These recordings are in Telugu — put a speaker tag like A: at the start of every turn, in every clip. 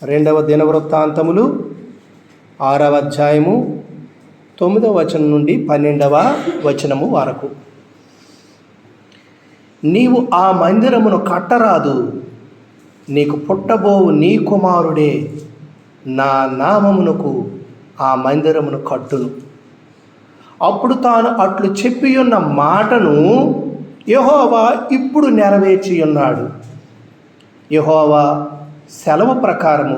A: రెండవ దినవృత్తాంతములు 6వ అధ్యాయము 9వ వచనం నుండి 12వ వచనము వరకు. నీవు ఆ మందిరమును కట్టరాదు, నీకు పుట్టబోవు నీ కుమారుడే నా నామమునకు ఆ మందిరమును కట్టును. అప్పుడు తాను అట్లు చెప్పియున్న మాటను యెహోవా ఇప్పుడు నెరవేర్చియున్నాడు. యెహోవా సెలవు ప్రకారము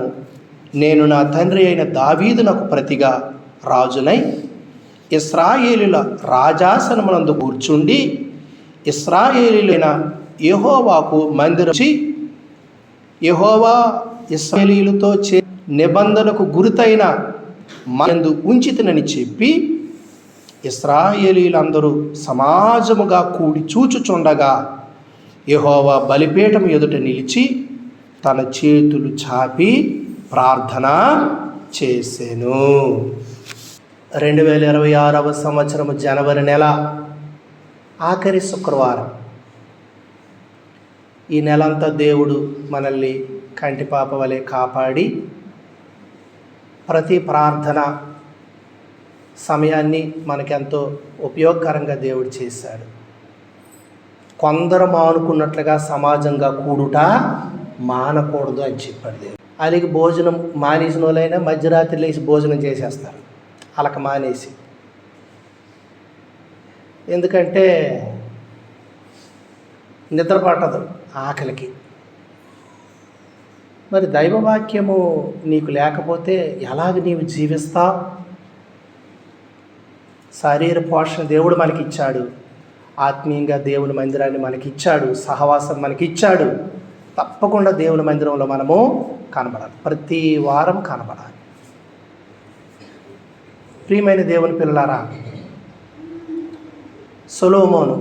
A: నేను నా తండ్రి అయిన దావీదునకు ప్రతిగా రాజునై ఇశ్రాయేలుల రాజాసనమునందు కూర్చుండి ఇశ్రాయేలీయులైన యెహోవాకు మందిరము యెహోవా ఇశ్రాయేలీయులతో నిబంధనకు గురితైన మందు ఉంచితినని చెప్పి ఇశ్రాయేలీయులందరూ సమాజముగా కూడి చూచుచుండగా యెహోవా బలిపీఠం ఎదుట నిలిచి తన చేతులు చాపి ప్రార్థన చేసెను. 2026వ సంవత్సరము జనవరి నెల ఆఖరి శుక్రవారం. ఈ నెలంతా దేవుడు మనల్ని కంటిపాప వలె కాపాడి ప్రతి ప్రార్థన సమయాన్ని మనకెంతో ఉపయోగకరంగా దేవుడు చేశాడు. కొందరు మానుకున్నట్లుగా సమాజంగా కూడుట మానకూడదు అని చెప్పాడు దేవుడు. అలాగే భోజనం మానేసిన వాళ్ళైనా మధ్యరాత్రి లేచి భోజనం చేసేస్తారు అలక మానేసి. ఎందుకంటే నిద్ర పట్టదు ఆకలికి. మరి దైవవాక్యము నీకు లేకపోతే ఎలాగ నీవు జీవిస్తావు? శరీర పోషణ దేవుడు మనకిచ్చాడు, ఆత్మీయంగా దేవుని మందిరాన్ని మనకిచ్చాడు, సహవాసం మనకిచ్చాడు. తప్పకుండా దేవుని మందిరంలో మనము కనబడాలి, ప్రతి వారం కనబడాలి. ప్రియమైన దేవుని పిల్లలారా, సొలొమోను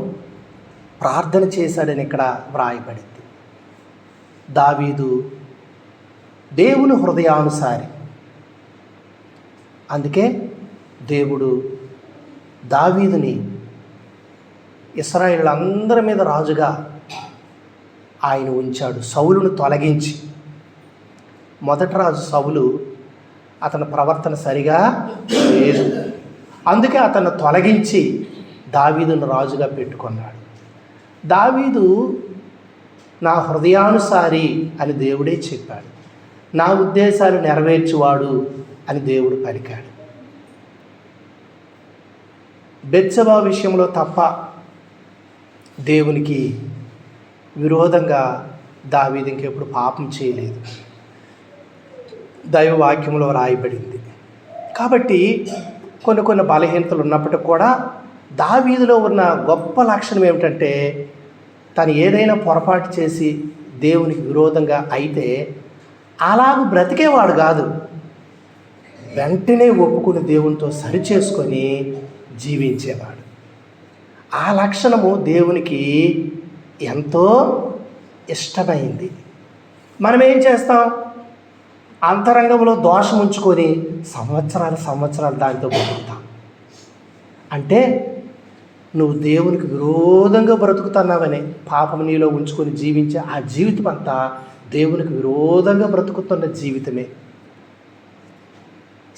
A: ప్రార్థన చేశాడని ఇక్కడ వ్రాయబడింది. దావీదు దేవుని హృదయానుసారి. అందుకే దేవుడు దావీదుని ఇశ్రాయేలులందరి మీద రాజుగా ఆయన ఉంచాడు, సౌలును తొలగించి. మొదటి రాజు సౌలు, అతని ప్రవర్తన సరిగా లేదు. అందుకే అతన్ని తొలగించి దావీదును రాజుగా పెట్టుకున్నాడు. దావీదు నా హృదయానుసారి అని దేవుడే చెప్పాడు, నా ఉద్దేశాలు నెరవేర్చువాడు అని దేవుడు పలికాడు. బెత్షెబా విషయంలో తప్ప దేవునికి విరోధంగా దావీదు ఇంకెప్పుడు పాపం చేయలేదు, దైవవాక్యంలో రాయబడింది. కాబట్టి కొన్ని బలహీనతలు ఉన్నప్పటికీ కూడా దావీదులో ఉన్న గొప్ప లక్షణం ఏమిటంటే, తను ఏదైనా పొరపాటు చేసి దేవునికి విరోధంగా అయితే అలాగ బ్రతికేవాడు కాదు, వెంటనే ఒప్పుకుని దేవునితో సరిచేసుకొని జీవించేవాడు. ఆ లక్షణము దేవునికి ఎంతో ఇష్టమైంది. మనం ఏం చేస్తాం? అంతరంగంలో దోషం ఉంచుకొని సంవత్సరాలు దానితో బతుకుతాం. అంటే నువ్వు దేవునికి విరోధంగా బ్రతుకుతున్నావని పాపం నీలో ఉంచుకొని జీవించే ఆ జీవితం అంతా దేవునికి విరోధంగా బ్రతుకుతున్న జీవితమే.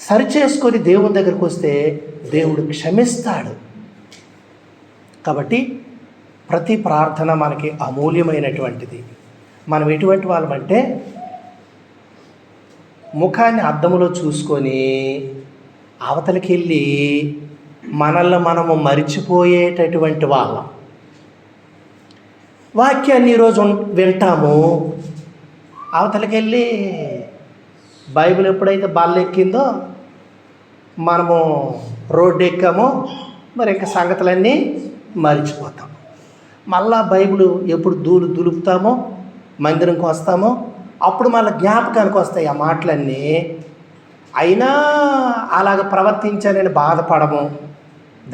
A: సరిచేసుకొని దేవుని దగ్గరికి వస్తే దేవుడు క్షమిస్తాడు. కాబట్టి ప్రతి ప్రార్థన మనకి అమూల్యమైనటువంటిది. మనం ఎటువంటి వాళ్ళమంటే, ముఖాన్ని అద్దంలో చూసుకొని అవతలికి వెళ్ళి మనల్ని మనము మరిచిపోయేటటువంటి వాళ్ళం. వాక్యాన్ని ఈరోజు వింటాము, అవతలికి వెళ్ళి బైబిల్ ఎప్పుడైతే బల్లెక్కిందో మనము రోడ్డు ఎక్కామో మరి ఇంకా సంగతులన్నీ మరిచిపోతాం. మళ్ళా బైబిల్ ఎప్పుడు దులుపుతామో మందిరంకి వస్తామో అప్పుడు మళ్ళీ జ్ఞాపకానికి వస్తాయి ఆ మాటలన్నీ. అయినా అలాగ ప్రవర్తించానని బాధపడము.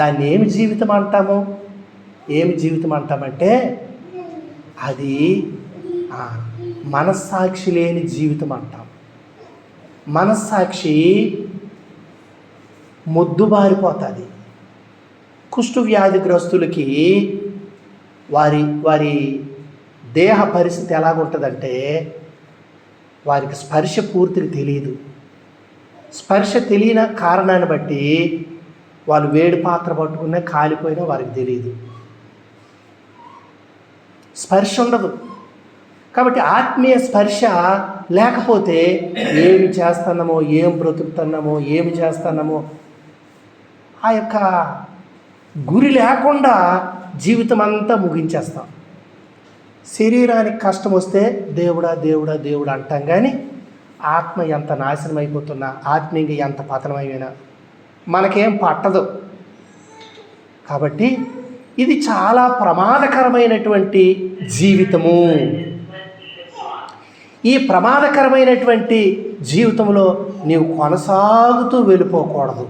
A: దాన్ని ఏమి జీవితం అంటాము? ఏమి జీవితం అంటామంటే అది మనస్సాక్షి లేని జీవితం అంటాం. మనస్సాక్షి మొద్దుబారిపోతుంది. కుష్టు వ్యాధిగ్రస్తులకి వారి దేహ పరిస్థితి ఎలాగుంటుందంటే, వారికి స్పర్శ పూర్తిగా తెలియదు. స్పర్శ తెలియని కారణాన్ని బట్టి వాళ్ళు వేడి పాత్ర పట్టుకున్నా కాలిపోయినా వారికి తెలియదు. స్పర్శ ఉండదు. కాబట్టి ఆత్మీయ స్పర్శ లేకపోతే ఏమి చేస్తున్నామో, ఏం బ్రతుకుతున్నామో, ఏమి చేస్తున్నామో ఆ యొక్క గురి లేకుండా జీవితం అంతా ముగించేస్తాం. శరీరానికి కష్టం వస్తే దేవుడా దేవుడా దేవుడా అంటాం, కానీ ఆత్మ ఎంత నాశనం అయిపోతున్నా, ఆత్మీయంగా ఎంత పతనమైనా మనకేం పట్టదు. కాబట్టి ఇది చాలా ప్రమాదకరమైనటువంటి జీవితము. ఈ ప్రమాదకరమైనటువంటి జీవితంలో నీవు కొనసాగుతూ వెళ్ళిపోకూడదు.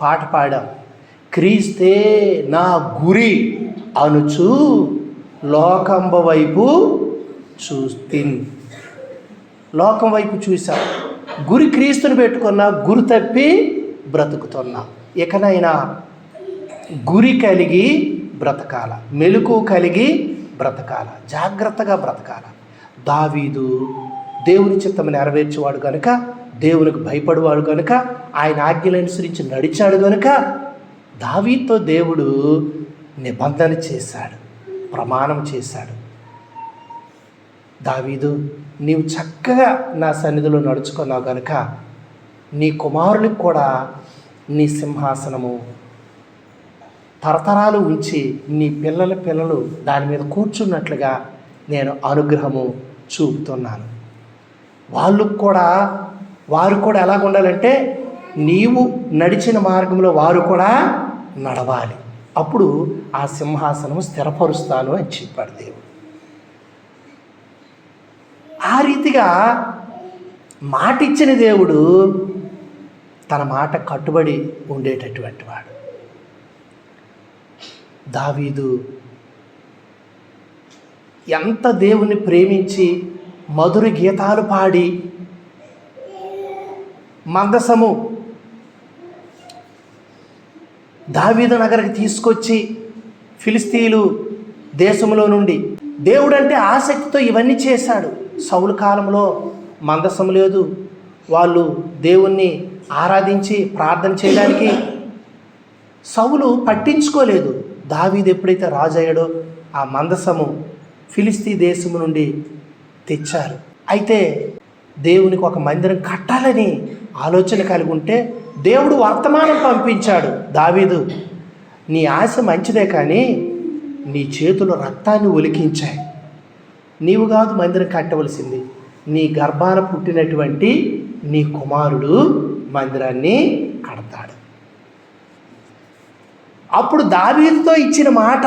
A: పాట పాడాం, క్రీస్తే నా గురి అనుచు లోకంబ వైపు చూస్తిన్. లోకం వైపు చూసాం, గురి క్రీస్తుని పెట్టుకున్నా, గురి తప్పి బ్రతుకుతున్నా. ఇకనైనా గురి కలిగి బ్రతకాల, మెలకు కలిగి బ్రతకాల, జాగ్రత్తగా బ్రతకాల. దావీదు దేవుని చిత్తము నెరవేర్చేవాడు కనుక, దేవునికి భయపడేవాడు కనుక, ఆయన ఆజ్ఞలు అనుసరించి నడిచాడు కనుక దావీదుతో దేవుడు నిబంధన చేశాడు, ప్రమాణం చేశాడు. దావీదు, నీవు చక్కగా నా సన్నిధిలో నడుచుకున్నావు కనుక నీ కుమారునికి కూడా నీ సింహాసనము తరతరాలు ఉంచి నీ పిల్లలు దాని మీద కూర్చున్నట్లుగా నేను అనుగ్రహము చూపుతున్నాను. వారు కూడా ఎలాగ ఉండాలంటే నీవు నడిచిన మార్గంలో వారు కూడా నడవాలి. అప్పుడు ఆ సింహాసనం స్థిరపరుస్తాను అని చెప్పాడు దేవుడు. ఆ రీతిగా మాట ఇచ్చిన దేవుడు తన మాట కట్టుబడి ఉండేటటువంటి వాడు. దావీదు ఎంత దేవుని ప్రేమించి మధుర గీతాలు పాడి మందసము దావీదు నగరికి తీసుకొచ్చి ఫిలిస్తీయులు దేశంలో నుండి దేవుడంటే ఆసక్తితో ఇవన్నీ చేశాడు. సౌలు కాలంలో మందసం లేదు, వాళ్ళు దేవుణ్ణి ఆరాధించి ప్రార్థన చేయడానికి సౌలు పట్టించుకోలేదు. దావీదు ఎప్పుడైతే రాజు అయ్యాడో ఆ మందసము ఫిలిస్తీ దేశము నుండి తెచ్చారు. అయితే దేవునికి ఒక మందిరం కట్టాలని ఆలోచన కలిగి ఉంటే దేవుడు వర్తమానం పంపించాడు. దావీదు, నీ ఆశ మంచిదే, కానీ నీ చేతులు రక్తాన్ని ఒలికించాయి. నీవు కాదు మందిరం కట్టవలసింది, నీ గర్భాన పుట్టినటువంటి నీ కుమారుడు మందిరాన్ని కడతాడు. అప్పుడు దావీదుతో ఇచ్చిన మాట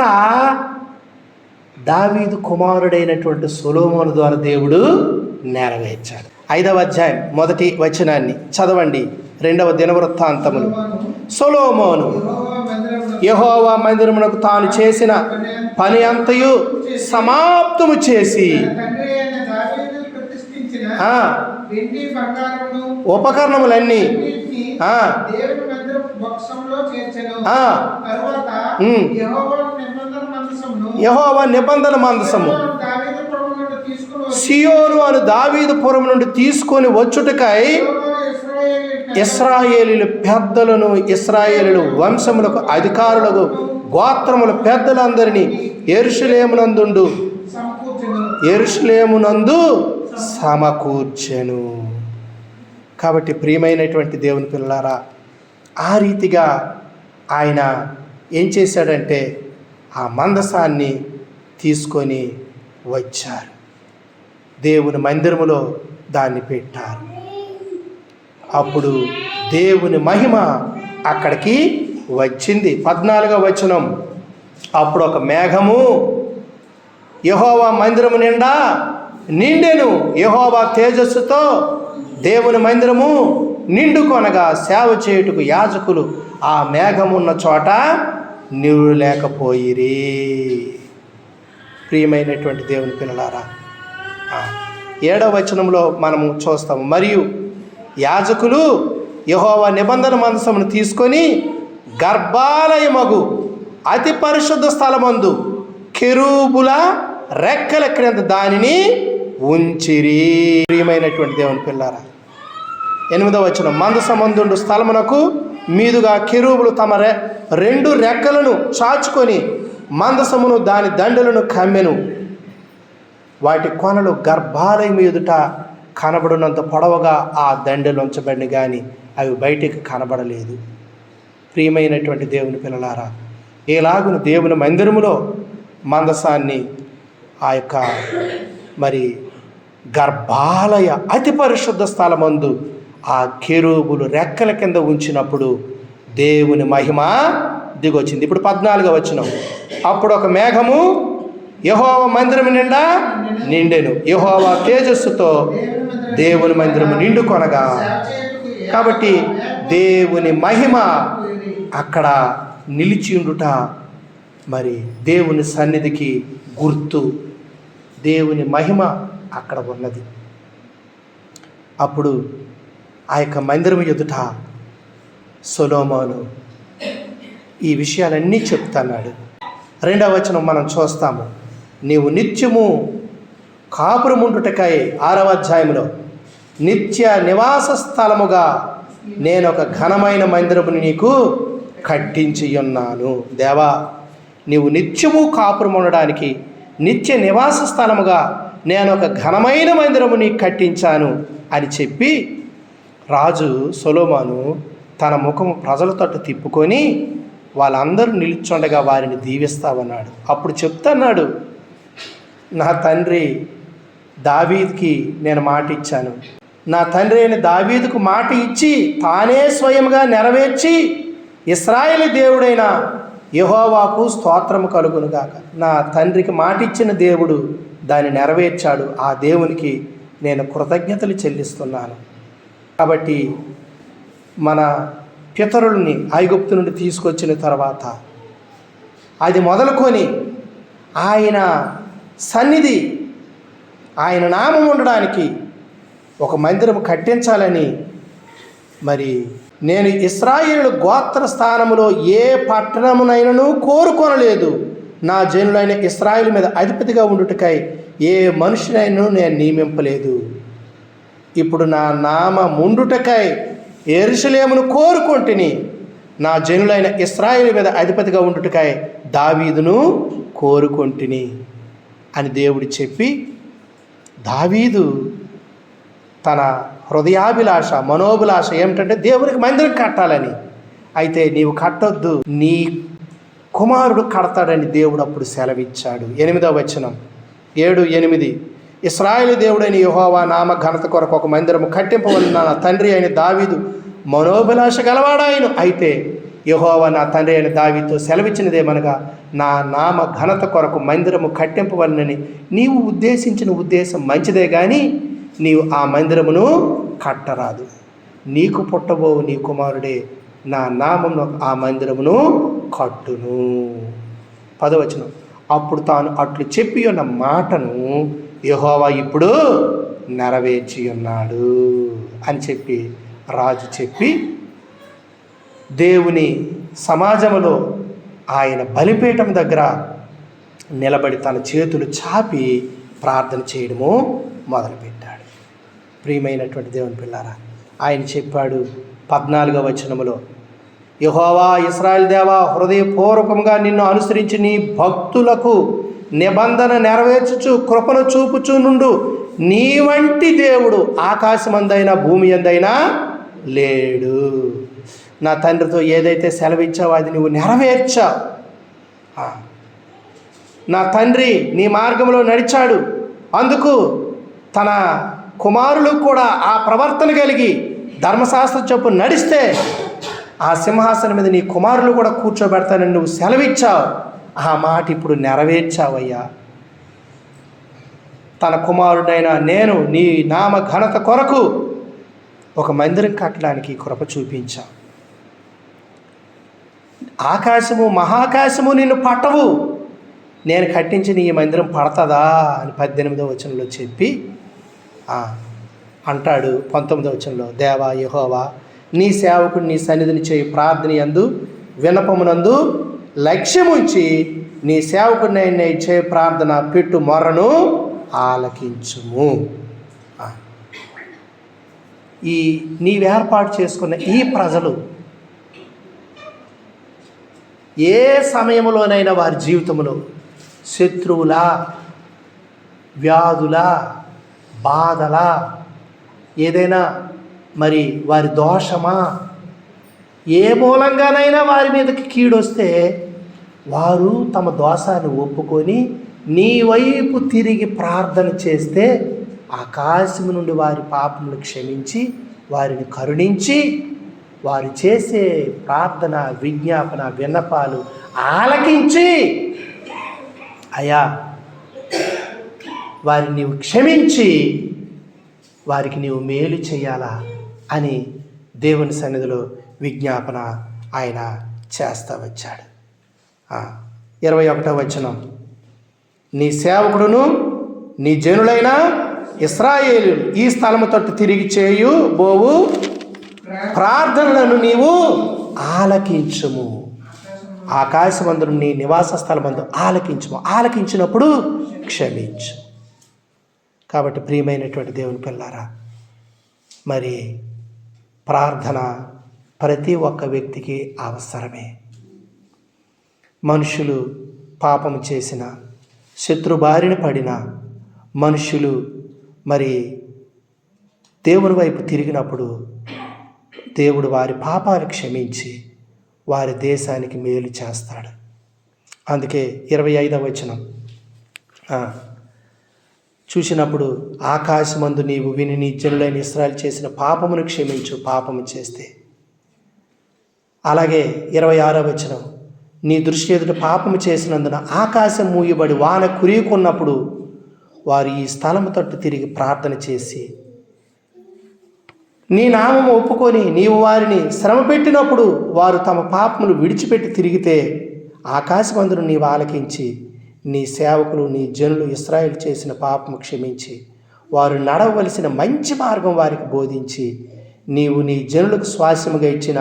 A: దావీదు కుమారుడైనటువంటి సొలొమోను ద్వారా దేవుడు నెరవేర్చాడు. 5వ అధ్యాయం 1వ వచనాన్ని చదవండి. 2వ దినవృత్తాంతములు. సొలొమోను యెహోవా మందిరమునకు తాను చేసిన పని అంతయు సమాప్తము చేసి ఉపకరణములన్నీ యెహోవా నిబంధన మందసము సియోను అను దావీదు పురం నుండి తీసుకొని వచ్చుటకై ఇశ్రాయేలీయుల పెద్దలను, ఇశ్రాయేలీయుల వంశములకు అధికారులకు, గోత్రముల పెద్దలందరినీ యెరూషలేమునందు సమకూర్చెను. కాబట్టి ప్రియమైనటువంటి దేవుని పిల్లలారా, ఆ రీతిగా ఆయన ఏం చేశాడంటే ఆ మందసాన్ని తీసుకొని వచ్చారు, దేవుని మందిరములో దాన్ని పెట్టారు. అప్పుడు దేవుని మహిమ అక్కడికి వచ్చింది. 14వ వచనం. అప్పుడు ఒక మేఘము యెహోవా మందిరము నిండా నిండెను. యెహోవా తేజస్సుతో దేవుని మందిరము నిండుకొనగా సేవ చేయుటకు యాజకులు ఆ మేఘమున్న చోట నిలువలేకపోయిరి. ప్రియమైనటువంటి దేవుని పిల్లలారా, 7వ వచనంలో మనము చూస్తాము. మరియు యాజకులు యెహోవా నిబంధన మందసమును తీసుకొని గర్భాలయమగు అతి పరిశుద్ధ స్థలమందు కెరూబుల రెక్కల క్రింద దానిని ఉంచిరి. ప్రియమైనటువంటి దేవుని పిల్లారా, 8వ వచనం, మందసమందుండు స్థలమునకు మీదుగా కెరూబులు తమ రెండు రెక్కలను చాచుకొని మందసమును దాని దండలను కమ్మెను. వాటి కొనలు గర్భాలయం ఎదుట కనబడినంత పొడవుగా ఆ దండలు ఉంచబడిన కానీ అవి బయటికి కనబడలేదు. ప్రియమైనటువంటి దేవుని పిల్లలారా, ఎలాగున దేవుని మందిరములో మందసాన్ని ఆ యొక్క మరి గర్భాలయ అతి పరిశుద్ధ స్థలమందు ఆ కెరూబులు రెక్కల కింద ఉంచినప్పుడు దేవుని మహిమ దిగొచ్చింది. ఇప్పుడు 14వ వచనం, అప్పుడు ఒక మేఘము యెహోవా మందిరము నిండా నిండెను, యెహోవా తేజస్సుతో దేవుని మందిరము నిండుకొనగా. కాబట్టి దేవుని మహిమ అక్కడ నిలిచి ఉండుట మరి దేవుని సన్నిధికి గుర్తు. దేవుని మహిమ అక్కడ ఉన్నది. అప్పుడు ఆ యొక్క మందిరం ఎదుట సొలొమోను ఈ విషయాలన్నీ చెప్తున్నాడు. 2వ వచనం మనం చూస్తాము, నీవు నిత్యము కాపురముండుటకై 6వ అధ్యాయంలో నిత్య నివాస స్థలముగా నేను ఒక ఘనమైన మందిరమును నీకు కట్టించి ఉన్నాను. దేవా, నీవు నిత్యము కాపురం ఉండడానికి నిత్య నివాస స్థలముగా నేను ఒక ఘనమైన మందిరము నీకు కట్టించాను అని చెప్పి రాజు సొలొమోను తన ముఖము ప్రజల తట్టు తిప్పుకొని వాళ్ళందరూ నిలుచుండగా వారిని దీవిస్తామన్నాడు. అప్పుడు చెప్తున్నాడు, నా తండ్రి దావీదుకి నేను మాట ఇచ్చాను, నా తండ్రి అయిన దావీదుకు మాట ఇచ్చి తానే స్వయంగా నెరవేర్చి ఇశ్రాయేలు దేవుడైన యెహోవాకు స్తోత్రము కలుగునుగాక. నా తండ్రికి మాట ఇచ్చిన దేవుడు దాన్ని నెరవేర్చాడు. ఆ దేవునికి నేను కృతజ్ఞతలు చెల్లిస్తున్నాను. కాబట్టి మన పితరుల్ని ఐగుప్తు నుండి తీసుకొచ్చిన తర్వాత అది మొదలుకొని ఆయన సన్నిధి, ఆయన నామం ఉండడానికి ఒక మందిరం కట్టించాలని మరి నేను ఇశ్రాయేలు గోత్ర స్థానములో ఏ పట్టణమునైనను కోరుకొనలేదు. నా జనులైన ఇశ్రాయేలు మీద అధిపతిగా ఉండుటకై ఏ మనుషునైనా నేను నియమింపలేదు. ఇప్పుడు నా నామం ఉండుటకై యెరూషలేమును కోరుకొంటిని. నా జనులైన ఇశ్రాయేలు మీద అధిపతిగా ఉండుటకై దావీదును కోరుకొంటిని అని దేవుడు చెప్పి, దావీదు తన హృదయాభిలాష మనోభిలాష ఏమిటంటే దేవునికి మందిరం కట్టాలని. అయితే నీవు కట్టొద్దు, నీ కుమారుడు కడతాడని దేవుడు అప్పుడు సెలవిచ్చాడు. 8వ వచనం 7, 8, ఇశ్రాయేలు దేవుడైన యెహోవా నామ ఘనత కొరకు ఒక మందిరము కట్టింపవలన నా తండ్రి అయిన దావీదు మనోభిలాష గలవాడాయను. అయితే యెహోవా నా తండ్రి అయిన దావీదుతో సెలవిచ్చినదేమనగా, నా నామ ఘనత కొరకు మందిరము కట్టింపవలనని నీవు ఉద్దేశించిన ఉద్దేశం మంచిదే కానీ నీవు ఆ మందిరమును కట్టరాదు. నీకు పుట్టబోవు నీ కుమారుడే నా నామమును ఆ మందిరమును కట్టును. 10వ వచనం, అప్పుడు తాను అట్లు చెప్పి ఉన్న మాటను యెహోవా ఇప్పుడు నెరవేర్చి ఉన్నాడు అని చెప్పి రాజు చెప్పి దేవుని సమాజంలో ఆయన బలిపీఠం దగ్గర నిలబడి తన చేతులు చాపి ప్రార్థన చేయడము మొదలుపెట్టాడు. ప్రియమైనటువంటి దేవుని పిల్లారా, ఆయన చెప్పాడు 14వ వచనములో, యెహోవా ఇశ్రాయేలు దేవా, హృదయపూర్వకంగా నిన్ను అనుసరించి నీ భక్తులకు నిబంధన నెరవేర్చుచు కృపను చూపుచు నుండు నీ వంటి దేవుడు ఆకాశమందైనా భూమి అందైనా లేడు. నా తండ్రితో ఏదైతే సెలవిచ్చావో అది నువ్వు నెరవేర్చావు. నా తండ్రి నీ మార్గంలో నడిచాడు, అందుకు తన కుమారులు కూడా ఆ ప్రవర్తన కలిగి ధర్మశాస్త్రం చొప్పున నడిస్తే ఆ సింహాసనం మీద నీ కుమారులు కూడా కూర్చోబెడతానని నువ్వు సెలవిచ్చావు. ఆ మాట ఇప్పుడు నెరవేర్చావయ్యా. తన కుమారుడైన నేను నీ నామ ఘనత కొరకు ఒక మందిరం కట్టడానికి కృప చూపించావు. ఆకాశము మహాకాశము నిన్ను పట్టవు, నేను కట్టించిన ఈ మందిరం పడతదా అని 18వ వచనంలో చెప్పి అంటాడు. 19వ వచనంలో, దేవా యెహోవా, నీ సేవకుడు నీ సన్నిధిని చేయి ప్రార్థన యందు విన్నపమునందు లక్ష్యముంచి నీ సేవకుడిని చే ప్రార్థన పెట్టు మొర్రను ఆలకించుము. ఈ నీవేర్పాటు చేసుకున్న ఈ ప్రజలు ఏ సమయంలోనైనా వారి జీవితంలో శత్రువుల, వ్యాధుల, బాధల, ఏదైనా మరి వారి దోషమా, ఏ మూలంగానైనా వారి మీదకి కీడొస్తే వారు తమ దోషాన్ని ఒప్పుకొని నీ వైపు తిరిగి ప్రార్థన చేస్తే ఆకాశం నుండి వారి పాపములు క్షమించి వారిని కరుణించి వారు చేసే ప్రార్థన, విజ్ఞాపన, విన్నపాలు ఆలకించి అయ్యా వారిని నీవు క్షమించి వారికి నీవు మేలు చేయాలా అని దేవుని సన్నిధిలో విజ్ఞాపన ఆయన చేస్తూ వచ్చాడు. 21వ వచనం, నీ సేవకుడును నీ జనులైన ఇశ్రాయేలీయులు ఈ స్థలము తట్టు తిరిగి చేయు బోవు ప్రార్థనలను నీవు ఆలకించుము. ఆకాశమందు నీ నివాస స్థలమందు ఆలకించుము. ఆలకించినప్పుడు క్షమించు. కాబట్టి ప్రియమైనటువంటి దేవుని పిల్లారా, మరి ప్రార్థన ప్రతి ఒక్క వ్యక్తికి అవసరమే. మనుషులు పాపము చేసిన, శత్రు బారిన పడిన మనుషులు మరి దేవుని వైపు తిరిగినప్పుడు దేవుడు వారి పాపాలు క్షమించి వారి దేశానికి మేలు చేస్తాడు. అందుకే 25వ వచనం చూసినప్పుడు, ఆకాశమందు నీవు విని నీ జనులైన ఇశ్రాయేలు చేసిన పాపమును క్షమించు పాపము చేస్తే. అలాగే 26వ వచనం, నీ దృష్టి ఎదుట పాపము చేసినందున ఆకాశం మూయబడి వాన కురియకున్నప్పుడు వారు ఈ స్థలము తట్టు తిరిగి ప్రార్థన చేసి నీ నామము ఒప్పుకొని నీవు వారిని శ్రమ పెట్టినప్పుడు వారు తమ పాపములు విడిచిపెట్టి తిరిగితే ఆకాశమందును నీవు ఆలకించి నీ సేవకులు నీ జనులు ఇశ్రాయేలు చేసిన పాపము క్షమించి వారు నడవలసిన మంచి మార్గం వారికి బోధించి నీవు నీ జనులకు స్వాస్యముగా ఇచ్చిన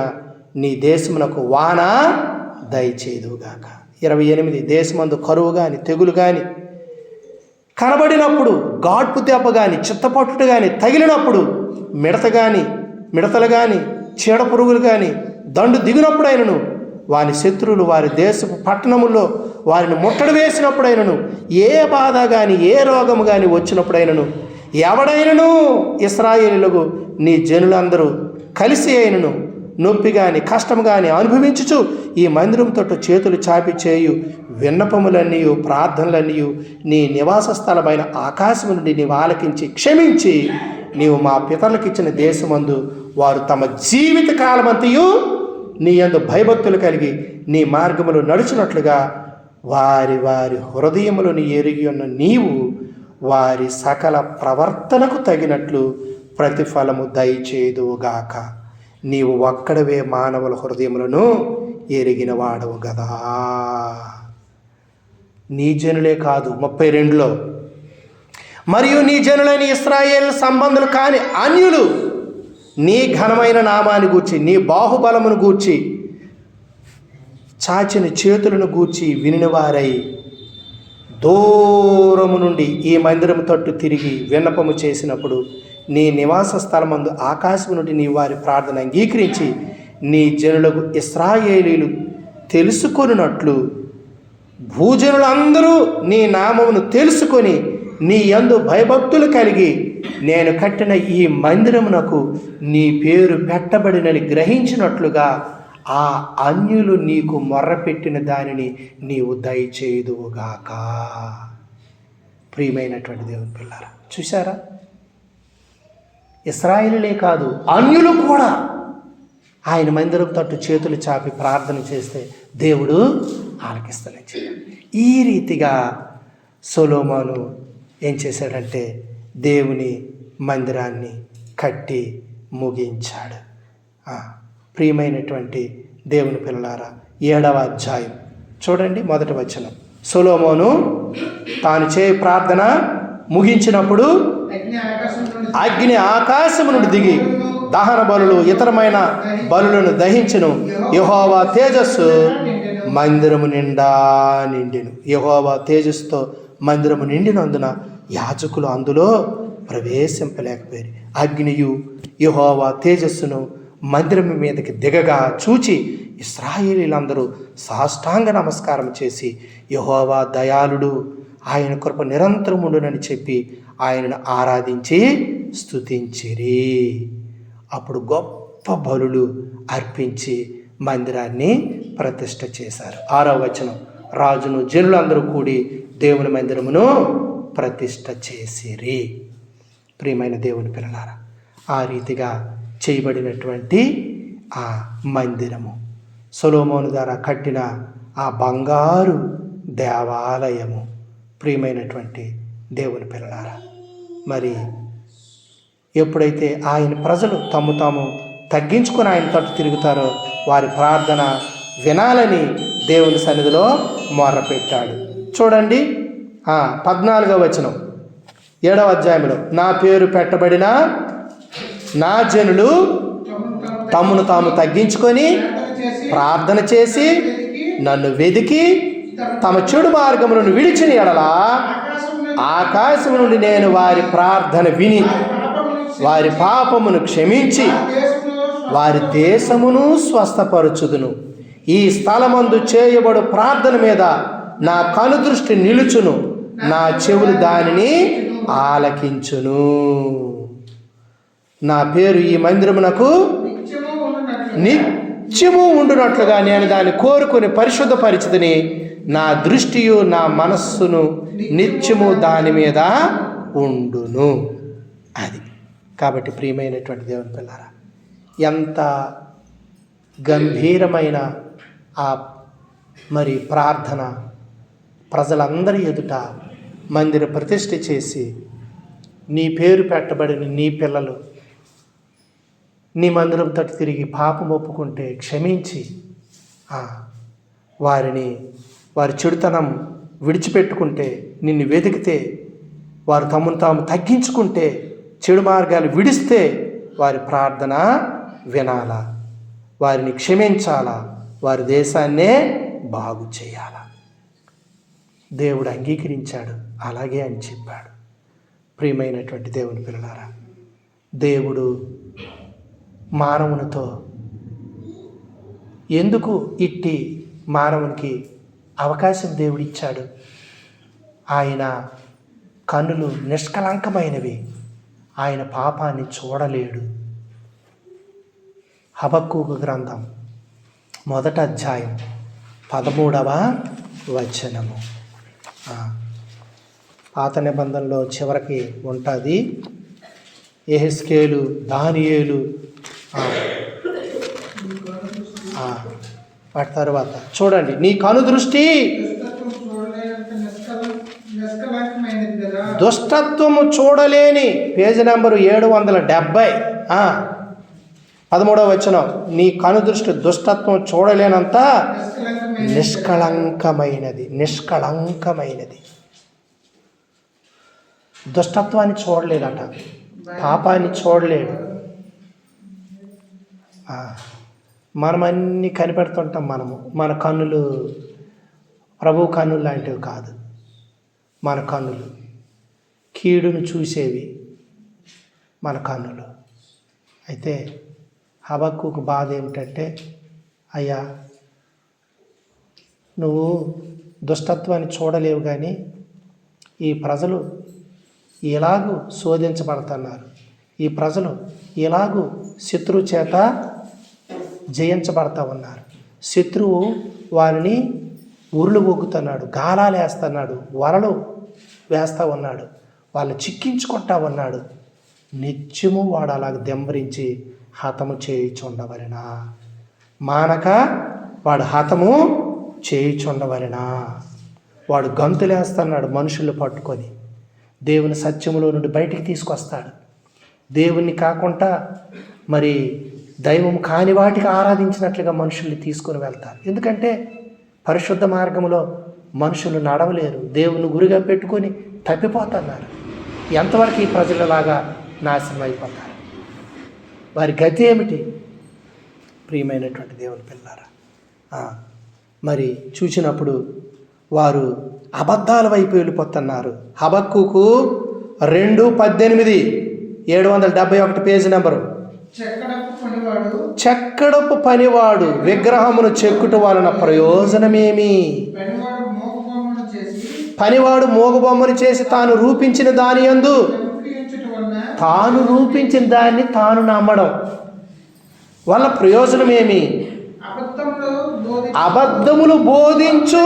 A: నీ దేశమునకు వాన దయచేదుగాక. 28, దేశమందు కరువు కానీ తెగులు కానీ కనబడినప్పుడు, గాడ్పు దెబ్బ కానీ చిత్తపట్టుడు కానీ తగిలినప్పుడు, మిడతలు కానీ చీడ పురుగులు కానీ దండు దిగినప్పుడైనను, వారి శత్రువులు వారి దేశపు పట్టణముల్లో వారిని ముట్టడి వేసినప్పుడైనను, ఏ బాధ కానీ ఏ రోగము కానీ వచ్చినప్పుడైనను, ఎవడైనను ఇశ్రాయేలులకు నీ జనులందరూ కలిసి అయినను నొప్పి కానీ కష్టం కానీ అనుభవించుచు ఈ మందిరం తోటి చేతులు చాపి చేయు విన్నపములన్నీ ప్రార్థనలన్నీ నీ నివాస స్థలమైన ఆకాశం నుండి నీవు ఆలకించి క్షమించి నీవు మా పితరులకు ఇచ్చిన దేశమందు వారు తమ జీవిత కాలమంతయు నీ యందు భయభక్తులు కలిగి నీ మార్గములు నడుచున్నట్లుగా వారి వారి హృదయములను ఎరిగి ఉన్న నీవు వారి సకల ప్రవర్తనకు తగినట్లు ప్రతిఫలము దయచేదువుగాక. నీవు ఒక్కడవే మానవుల హృదయములను ఎరిగిన వాడవు గదా. నీ జనులే కాదు 32లో, మరియు నీ జనులైన ఇశ్రాయేలు సంబంధులు కాని అన్యులు నీ ఘనమైన నామాన్ని గూర్చి నీ బాహుబలమును గూర్చి చాచిన చేతులను గూర్చి వినినవారై దూరము నుండి ఈ మందిరము తట్టు తిరిగి విన్నపము చేసినప్పుడు నీ నివాస స్థలమందు ఆకాశం నుండి నీ వారి ప్రార్థన అంగీకరించి నీ జనులకు ఇశ్రాయేలీలు తెలుసుకొనున్నట్లు భూజనులందరూ నీ నామమును తెలుసుకొని నీ యందు భయభక్తులు కలిగి నేను కట్టిన ఈ మందిరమునకు నీ పేరు పెట్టబడినని గ్రహించినట్లుగా ఆ అన్యులు నీకు మొర్రపెట్టిన దానిని నీవు దయచేయుదువుగాక. ప్రియమైనటువంటి దేవుని పిల్లారా, చూశారా? ఇశ్రాయేలులే కాదు, అన్యులు కూడా ఆయన మందిరం తట్టు చేతులు చాపి ప్రార్థన చేస్తే దేవుడు ఆలకిస్తానని చెప్పాడు. ఈ రీతిగా సొలొమోను ఏం చేశాడంటే దేవుని మందిరాన్ని కట్టి ముగించాడు. ప్రియమైనటువంటి దేవుని పిల్లలారా, 7వ అధ్యాయం చూడండి, 1వ వచనం. సొలొమోను తాను చేయ ప్రార్థన ముగించినప్పుడు అగ్ని ఆకాశము నుండి దిగి దహన బలులు ఇతరమైన బలులను దహించెను. యెహోవా తేజస్సు మందిరము నిండా నిండెను. యెహోవా తేజస్సుతో మందిరము నిండినందున యాజకులు అందులో ప్రవేశింపలేకపోయారు. అగ్నియు యెహోవా తేజస్సును మందిరం మీదకి దిగగా చూచి ఇశ్రాయేలీలందరూ సాష్టాంగ నమస్కారం చేసి యెహోవా దయాళుడు, ఆయన కృప నిరంతరముండునని చెప్పి ఆయనను ఆరాధించి స్తుతించిరి. అప్పుడు గొప్ప బలులు అర్పించి మందిరాన్ని ప్రతిష్ఠ చేశారు. 6వ వచనం, రాజును జనులందరూ కూడి దేవుని మందిరమును ప్రతిష్ఠ చేసిరి. ప్రియమైన దేవుని పిల్లలారా, ఆ రీతిగా చేయబడినటువంటి ఆ మందిరము, సొలొమోను ద్వారా కట్టిన ఆ బంగారు దేవాలయము. ప్రియమైనటువంటి దేవుని పిల్లలారా, మరి ఎప్పుడైతే ఆయన ప్రజలు తాము తగ్గించుకొని ఆయన తట్టు తిరుగుతారో వారి ప్రార్థన వినాలని దేవుని సన్నిధిలో మొర్రపెట్టాడు. చూడండి 14వ వచనం 7వ అధ్యాయంలో, నా పేరు పెట్టబడిన నా జనులు తమను తాము తగ్గించుకొని ప్రార్థన చేసి నన్ను వెదికి తమ చెడు మార్గములను విడిచిన ఎడల ఆకాశం నుండి నేను వారి ప్రార్థన విని వారి పాపమును క్షమించి వారి దేశమును స్వస్థపరచుదును. ఈ స్థలమందు చేయబడు ప్రార్థన మీద నా కనుదృష్టి నిలుచును, నా చెవులు దానిని ఆలకించును. నా పేరు ఈ మందిరమునకు నిత్యము ఉండునట్లుగా నేను దాన్ని కోరుకుని పరిశుద్ధపరిచితిని. నా దృష్టియు నా మనస్సును నిత్యము దాని మీద ఉండును. అది కాబట్టి ప్రియమైనటువంటి దేవుని పిల్లారా, ఎంత గంభీరమైన ఆ మరి ప్రార్థన ప్రజలందరి ఎదుట మందిర ప్రతిష్ఠ చేసి, నీ పేరు పెట్టబడిన నీ పిల్లలు నీ మందిరం తట్టు తిరిగి పాపం ఒప్పుకుంటే క్షమించి వారి చెడుతనం విడిచిపెట్టుకుంటే, నిన్ను వెతికితే, వారు తమను తాము తగ్గించుకుంటే, చెడు మార్గాలు విడిస్తే వారి ప్రార్థన వినాలా, వారిని క్షమించాలా, వారి దేశాన్నే బాగు చేయాలా. దేవుడు అంగీకరించాడు, అలాగే అని చెప్పాడు. ప్రియమైనటువంటి దేవుని పిల్లలారా, దేవుడు మానవునితో ఎందుకు ఇట్టి మానవునికి అవకాశం దేవుడిచ్చాడు? ఆయన కన్నులు నిష్కలంకమైనవి, ఆయన పాపాన్ని చూడలేడు. హబక్కూకు గ్రంథం 1వ అధ్యాయం 13వ వచనము. పాత నిబంధనలో చివరికి ఉంటుంది. యెహెజ్కేలు, దానియేలు, వాటి తర్వాత చూడండి, నీ కనుదృష్టి దుష్టత్వము చూడలేని, పేజీ నెంబరు 770, 13వ వచనం, నీ కనుదృష్టి దుష్టత్వం చూడలేనంత నిష్కళంకమైనది. నిష్కళంకమైనది. దుష్టత్వాన్ని చూడలేదట, పాపాన్ని చూడలేడు. మనం అన్నీ కనిపెడుతుంటాం. మన కన్నులు ప్రభు కన్నులు లాంటివి కాదు. మన కన్నులు కీడును చూసేవి మన కన్నులు. అయితే హబక్కూకు బాధ ఏమిటంటే, అయ్యా నువ్వు దుష్టత్వాన్ని చూడలేవు, కానీ ఈ ప్రజలు ఎలాగూ శోధించబడుతున్నారు, ఈ ప్రజలు ఎలాగూ శత్రువు చేత జయించబడతా ఉన్నారు. శత్రువు వారిని ఉరులు ఒగ్గుతున్నాడు, గాలాలు వేస్తున్నాడు, వలలు వేస్తూ ఉన్నాడు, వాళ్ళు చిక్కించుకుంటా ఉన్నాడు. నిత్యము వాడు అలాగ దెంబరించి హతము చేయుచుండవలెనా, మానక వాడు హతము చేయుచుండవలెనా. వాడు గంతులేస్తున్నాడు మనుషులు పట్టుకొని, దేవుని సత్యములో నుండి బయటికి తీసుకొస్తాడు. దేవుణ్ణి కాకుండా మరి దైవం కాని వాటికి ఆరాధించినట్లుగా మనుషుల్ని తీసుకొని వెళ్తారు. ఎందుకంటే పరిశుద్ధ మార్గంలో మనుషులు నడవలేరు, దేవుని గురిగా పెట్టుకొని తప్పిపోతున్నారు. ఎంతవరకు ఈ ప్రజలలాగా నాశనం అయిపోతారు? వారి గతి ఏమిటి? ప్రియమైనటువంటి దేవుని పిల్లారా, మరి చూసినప్పుడు వారు అబద్ధాల వైపు వెళ్ళిపోతున్నారు. హబక్కూకు 2:18, 771 పేజీ నెంబరు. చెక్కడపు పనివాడు విగ్రహమును చెక్కుట వలన ప్రయోజనమేమి? పనివాడు మోగబొమ్మను చేసి తాను రూపించిన దాని యందు తాను రూపించిన దాన్ని తాను నమ్మడం వల్ల ప్రయోజనమేమి? అబద్ధములు బోధించు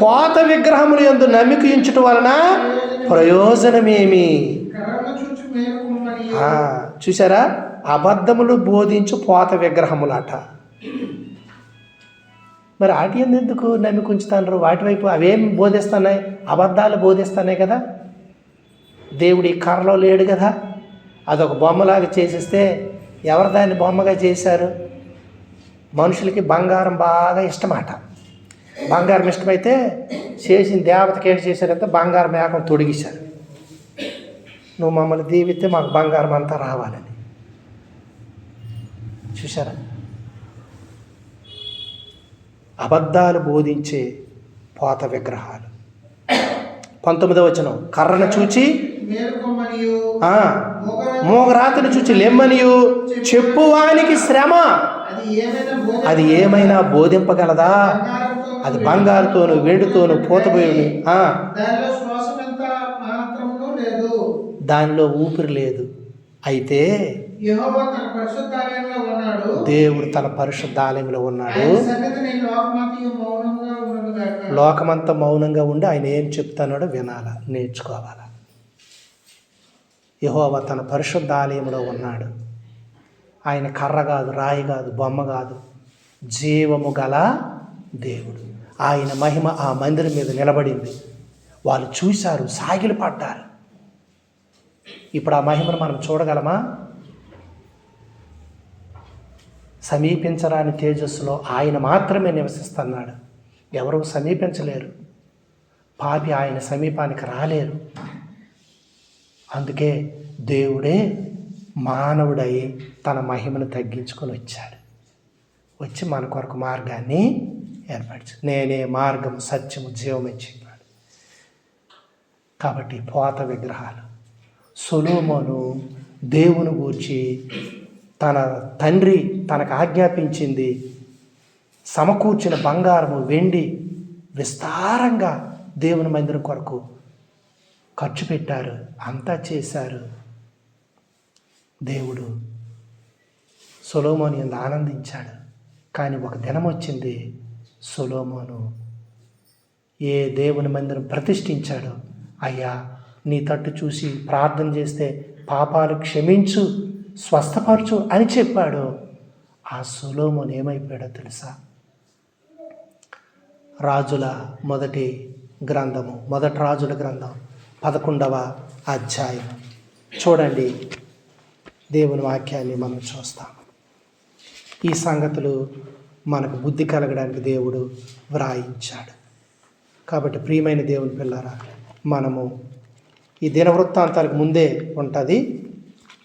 A: పోత విగ్రహములు యందు నమ్మిక ఉంచుట వలన ప్రయోజనమేమి? చూసారా, అబద్ధములు బోధించు పోత విగ్రహములట. మరి వాటి ఎందుకు నమ్మిక ఉంచుతారు? వాటి వైపు అవేం బోధిస్తున్నాయి? అబద్ధాలు బోధిస్తున్నాయి కదా. దేవుడి కర్రలో లేడు కదా, అదొక బొమ్మలాగా చేసిస్తే ఎవరు దాన్ని బొమ్మగా చేశారు? మనుషులకి బంగారం బాగా ఇష్టమాట. బంగారం ఇష్టమైతే చేసిన దేవతకి ఏం చేశారంటే బంగారం మేకం తొడిగిశారు. నువ్వు మమ్మల్ని దీవిస్తే మాకు బంగారం అంతా రావాలని. చూసారా, అబద్ధాలు బోధించే పోత విగ్రహాలు. 19వ వచనం, కర్రను చూచి మోగరాతను చూచి లెమ్మనియు చెప్పువానికి శ్రమ అది ఏమైనా బోధింపగలదా? అది బంగారుతోను వెండితోను పూతబోయి దానిలో ఊపిరి లేదు. అయితే దేవుడు తన పరిశుద్ధాలయంలో ఉన్నాడు. లోకమంతా మౌనంగా ఉండి ఆయన ఏం చెప్తున్నాడో వినాలా, నేర్చుకోవాలా. యెహోవా తన పరిశుద్ధాలయంలో ఉన్నాడు. ఆయన కర్ర కాదు, రాయి కాదు, బొమ్మ కాదు, జీవము గల దేవుడు. ఆయన మహిమ ఆ మందిరం మీద నిలబడింది. వాళ్ళు చూశారు, సాగిలు పడ్డారు. ఇప్పుడు ఆ మహిమను మనం చూడగలమా? సమీపించరాని తేజస్సులో ఆయన మాత్రమే నివసిస్తున్నాడు. ఎవరూ సమీపించలేరు. పాపి ఆయన సమీపానికి రాలేరు. అందుకే దేవుడే మానవుడై తన మహిమను తగ్గించుకొని వచ్చాడు. వచ్చి మన కొరకు మార్గాన్ని ఏర్పరచు. నేనే మార్గం, సత్యము, జీవమే చెప్పాడు. కాబట్టి పోత విగ్రహాలు. సొలొమోను దేవుని గూర్చి తన తండ్రి తనకు ఆజ్ఞాపించింది సమకూర్చిన బంగారము, వెండి విస్తారంగా దేవుని మందిరం కొరకు ఖర్చు పెట్టారు. అంతా చేశారు. దేవుడు సొలొమోను యందు ఆనందించాడు. కానీ ఒక దినం వచ్చింది, సొలొమోను ఏ దేవుని మందిరం ప్రతిష్ఠించాడో, అయ్యా నీ తట్టు చూసి ప్రార్థన చేస్తే పాపాలు క్షమించు, స్వస్థపరచు అని చెప్పాడు. ఆ సొలొమోను ఏమైపోయాడో తెలుసా? రాజుల మొదటి రాజుల గ్రంథం 11వ అధ్యాయం చూడండి. దేవుని వాక్యాన్ని మనం చూస్తాం. ఈ సంగతులు మనకు బుద్ధి కలగడానికి దేవుడు వ్రాయించాడు. కాబట్టి ప్రియమైన దేవుని పిల్లరా, మనము ఈ దినవృత్తాంతాలకు ముందే ఉంటుంది,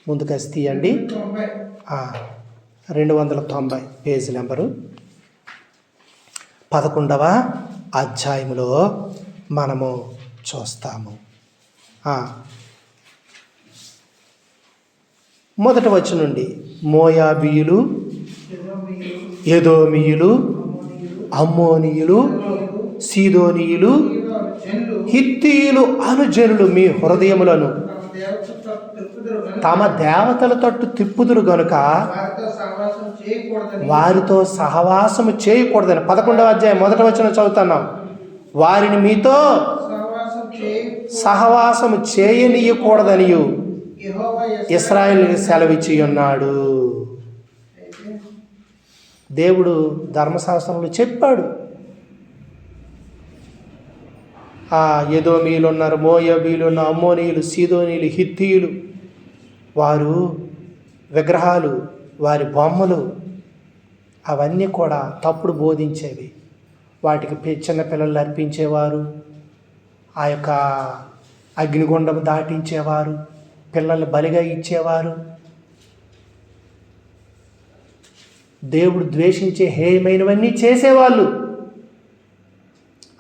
A: ముందుకు వచ్చి తీయండి. 290 పేజీ నెంబరు 11వ అధ్యాయంలో మనము చూస్తాము. మొదటి వచనం నుండి మోయాబీయులు, ఎదోమీయులు, అమ్మోనీయులు, సీదోనీయులు, హిత్తీయులు అనుజనులు మీ హృదయములను తమ దేవతల తట్టు తిప్పుదురు గనుక వారితో సహవాసము చేయకూడదని. 11వ అధ్యాయం 1వ వచనం చదువుతున్నాం. వారిని మీతో సహవాసము చేయనీయకూడదనియు ఇశ్రాయేలుకి సెలవిచ్చి ఉన్నాడు. దేవుడు ధర్మశాస్త్రంలో చెప్పాడు. ఎదోమీయులు ఉన్నారు, మోయాబీయులు ఉన్నారు, అమ్మోనీయులు, సీదోనీయులు, హిత్తీయులు. వారు విగ్రహాలు, వారి బొమ్మలు అవన్నీ కూడా తప్పుడు బోధించేవి. వాటికి చిన్నపిల్లలు అర్పించేవారు, ఆ యొక్క అగ్నిగుండం దాటించేవారు, పిల్లల్ని బలిగా ఇచ్చేవారు. దేవుడు ద్వేషించే హేయమైనవన్నీ చేసేవాళ్ళు.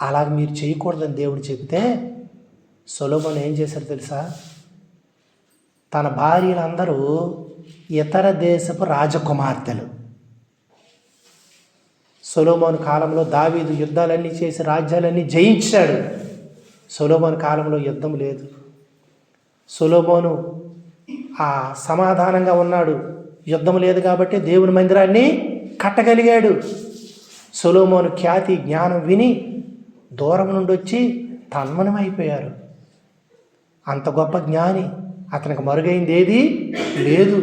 A: అలాగ మీరు చేయకూడదని దేవుడు చెబితే సొలొమోను ఏం చేశారు తెలుసా? తన భార్యలందరూ ఇతర దేశపు రాజకుమార్తెలు. సొలొమోను కాలంలో దావీదు యుద్ధాలన్నీ చేసి రాజ్యాలన్నీ జయించాడు. సొలొమోను కాలంలో యుద్ధం లేదు. సొలొమోను సమాధానంగా ఉన్నాడు. యుద్ధం లేదు కాబట్టి దేవుని మందిరాన్ని కట్టగలిగాడు. సొలొమోను ఖ్యాతి జ్ఞానం విని దూరం నుండి వచ్చి తన్మయమైపోయారు. అంత గొప్ప జ్ఞాని, అతనికి మరుగైంది ఏది లేదు.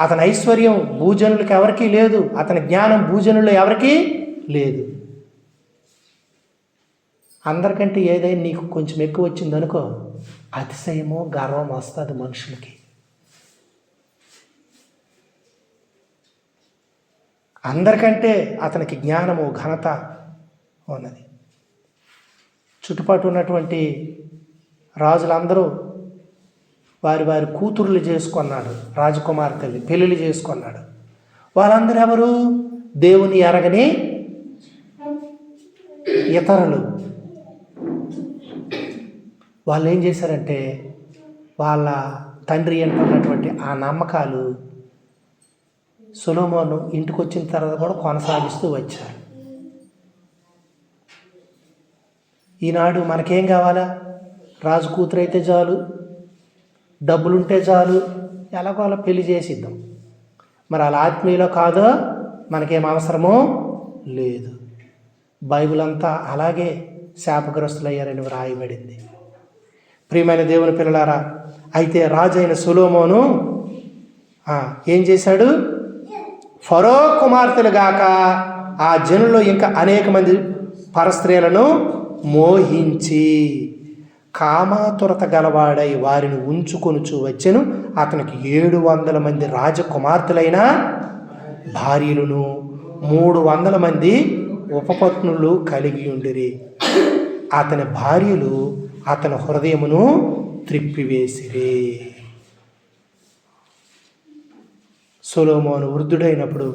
A: అతని ఐశ్వర్యం భూజనులకు ఎవరికీ లేదు, అతని జ్ఞానం భూజనుల్లో ఎవరికీ లేదు. అందరికంటే ఏదైనా నీకు కొంచెం ఎక్కువ వచ్చిందనుకో, అతిశయమో గర్వం వస్తుంది మనుషులకి. అందరికంటే అతనికి జ్ఞానము ఘనత ఉన్నది. చుట్టుపక్కల ఉన్నటువంటి రాజులందరూ వారి వారి కూతుర్లు చేసుకున్నాడు, రాజకుమార్తెలు పెళ్ళిళ్ళు చేసుకున్నాడు. వాళ్ళందరూ ఎవరు? దేవుని ఎరగని ఇతరులు. వాళ్ళు ఏం చేశారంటే వాళ్ళ తండ్రి అంటున్నటువంటి ఆ నమ్మకాలు సొలొమోను ఇంటికి వచ్చిన తర్వాత కూడా కొనసాగిస్తూ వచ్చారు. ఈనాడు మనకేం కావాలా? రాజు కూతురు అయితే చాలు, డబ్బులుంటే చాలు, ఎలాగో అలా పెళ్లి చేసిద్దాం. మరి అలా ఆత్మీయులో కాదో మనకేం అవసరమో లేదు. బైబిల్ అంతా అలాగే శాపగ్రస్తులయ్యారని వ్రాయబడింది. ప్రియమైన దేవుని పిల్లలారా, అయితే రాజు అయిన సొలొమోను ఏం చేశాడు? ఫరో కుమార్తెలు గాక ఆ జనుల్లో ఇంకా అనేక మంది పరస్త్రీలను మోహించి కామాతురత గలవాడై వారిని ఉంచుకొనుచు వచ్చెను. అతనికి 700 మంది రాజకుమార్తెలైన భార్యలను 300 మంది ఉపపత్నులు కలిగి ఉండిరి. అతని భార్యలు అతని హృదయమును త్రిప్పివేసిరి. సొలొమోను వృద్ధుడైనప్పుడు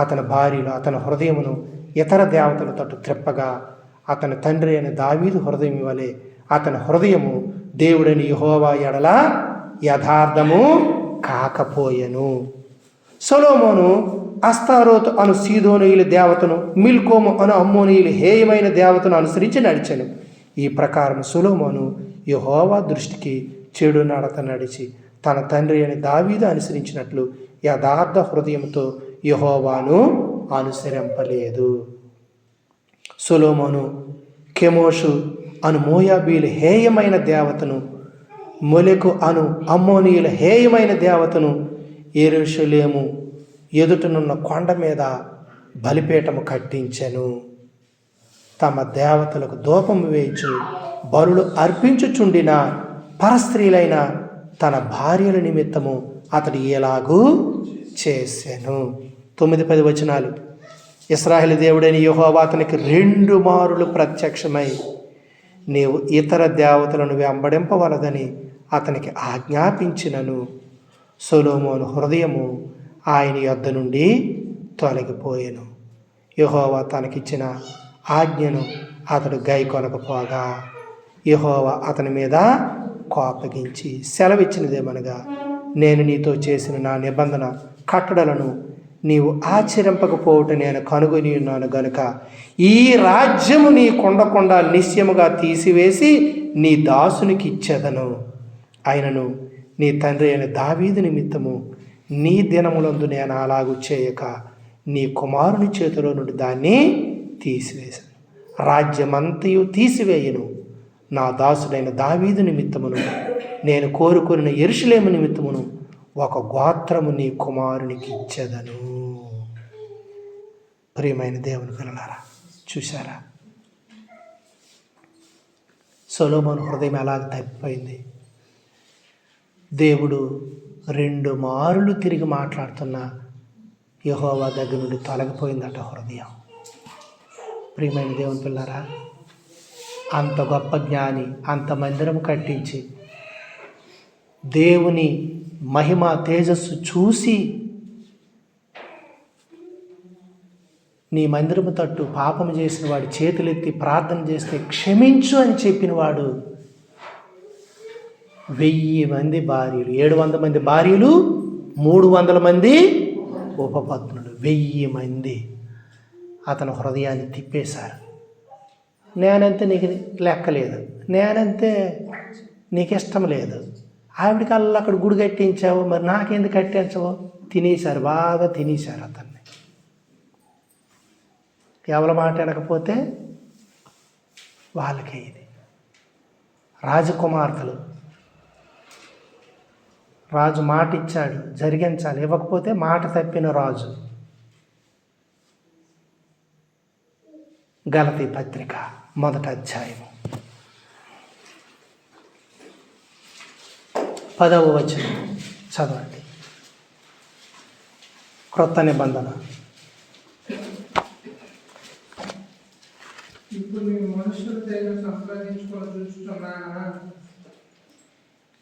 A: అతని భార్యలు అతని హృదయమును ఇతర దేవతల తట్టు త్రిప్పగా అతని తండ్రి అయిన దావీదు హృదయం వలె అతని హృదయము దేవుడైన యెహోవా ఎడల యథార్థము కాకపోయెను. సొలొమోను అస్తారోతు అను సీదోనీయుల దేవతను, మిల్కోము అను అమ్మోనీయుల హేయమైన దేవతను అనుసరించి నడిచెను. ఈ ప్రకారం సొలొమోను యెహోవా దృష్టికి చెడు నడత నడిచి తన తండ్రి అయిన దావీదు అనుసరించినట్లు యథార్థ హృదయంతో యెహోవాను అనుసరింపలేదు. సొలొమోను కెమోషు అను మోయాబీల హేయమైన దేవతను, మొలెకు అను అమ్మోనీయుల హేయమైన దేవతను యెరూషలేము ఎదుటనున్న కొండ మీద బలిపీఠము కట్టించెను. తమ దేవతలకు ధూపము వేయించు బలులు అర్పించుచుండిన పరస్త్రీలైన తన భార్యల నిమిత్తము అతడు ఎలాగూ చేసెను. 9-10 వచనాలు. ఇశ్రాయేలు దేవుడైన యెహోవా అతనికి 2 మారులు ప్రత్యక్షమై నీవు ఇతర దేవతలను వెంబడింపవలదని అతనికి ఆజ్ఞాపించినను సొలొమోను హృదయము ఆయన యొద్ద నుండి తొలగిపోయెను. యెహోవా తనకిచ్చిన ఆజ్ఞను అతడు గైకొనకపోగా యెహోవా అతని మీద కోపగించి సెలవిచ్చినదేమనగా, నేను నీతో చేసిన నా నిబంధన కట్టడలను నీవు ఆచరింపకపోవుట నేను కనుగొని ఉన్నాను గనుక ఈ రాజ్యము నీ కొండకుండా నిశ్చయముగా తీసివేసి నీ దాసునికి ఇచ్చేదను. ఆయనను నీ తండ్రి అయిన దావీదు నిమిత్తము నీ దినములందు నేను అలాగూ చేయక నీ కుమారుని చేతిలో నుండి దాన్ని తీసివేశాను. రాజ్యమంతయు తీసివేయను. నా దాసుడైన దావీదు నిమిత్తమును నేను కోరుకున్న యెరూషలేము నిమిత్తమును ఒక గోత్రము నీ కుమారునికి ఇచ్చేదను. ప్రియమైన దేవుని పిల్లలారా, చూశారా సొలొమోను హృదయం ఎలాగ తప్పిపోయింది? దేవుడు 2 మారులు తిరిగి మాట్లాడుతున్న యెహోవా దగ్గర నుండి తొలగిపోయిందట హృదయం. ప్రియమైన దేవుని పిల్లలారా, అంత గొప్ప జ్ఞాని అంత మందిరం కట్టించి దేవుని మహిమ తేజస్సు చూసి నీ మందిరము తట్టు పాపము చేసిన వాడి చేతులెత్తి ప్రార్థన చేస్తే క్షమించు అని చెప్పినవాడు 1000 మంది భార్యలు, 700 మంది భార్యలు, 300 మంది ఉపపత్నులు, 1000 మంది అతని హృదయాన్ని తిప్పేశారు. నేనంతే నీకు లెక్కలేదు, నేనంతే నీకు ఇష్టం లేదు, ఆవిడికి అక్కడ గుడి కట్టించావు, మరి నాకెందుకు కట్టించవు? తినేశారు, బాగా తినేశారు అతన్ని. ఎవరి మాట వినకపోతే వాళ్ళకే ఇది. రాజకుమార్తెలు, రాజు మాట ఇచ్చాడు జరిగించాలి, ఇవ్వకపోతే మాట తప్పిన రాజు. గలతీ పత్రిక 1వ అధ్యాయము 10వ వచనం చదవండి. క్రొత్త నిబంధన.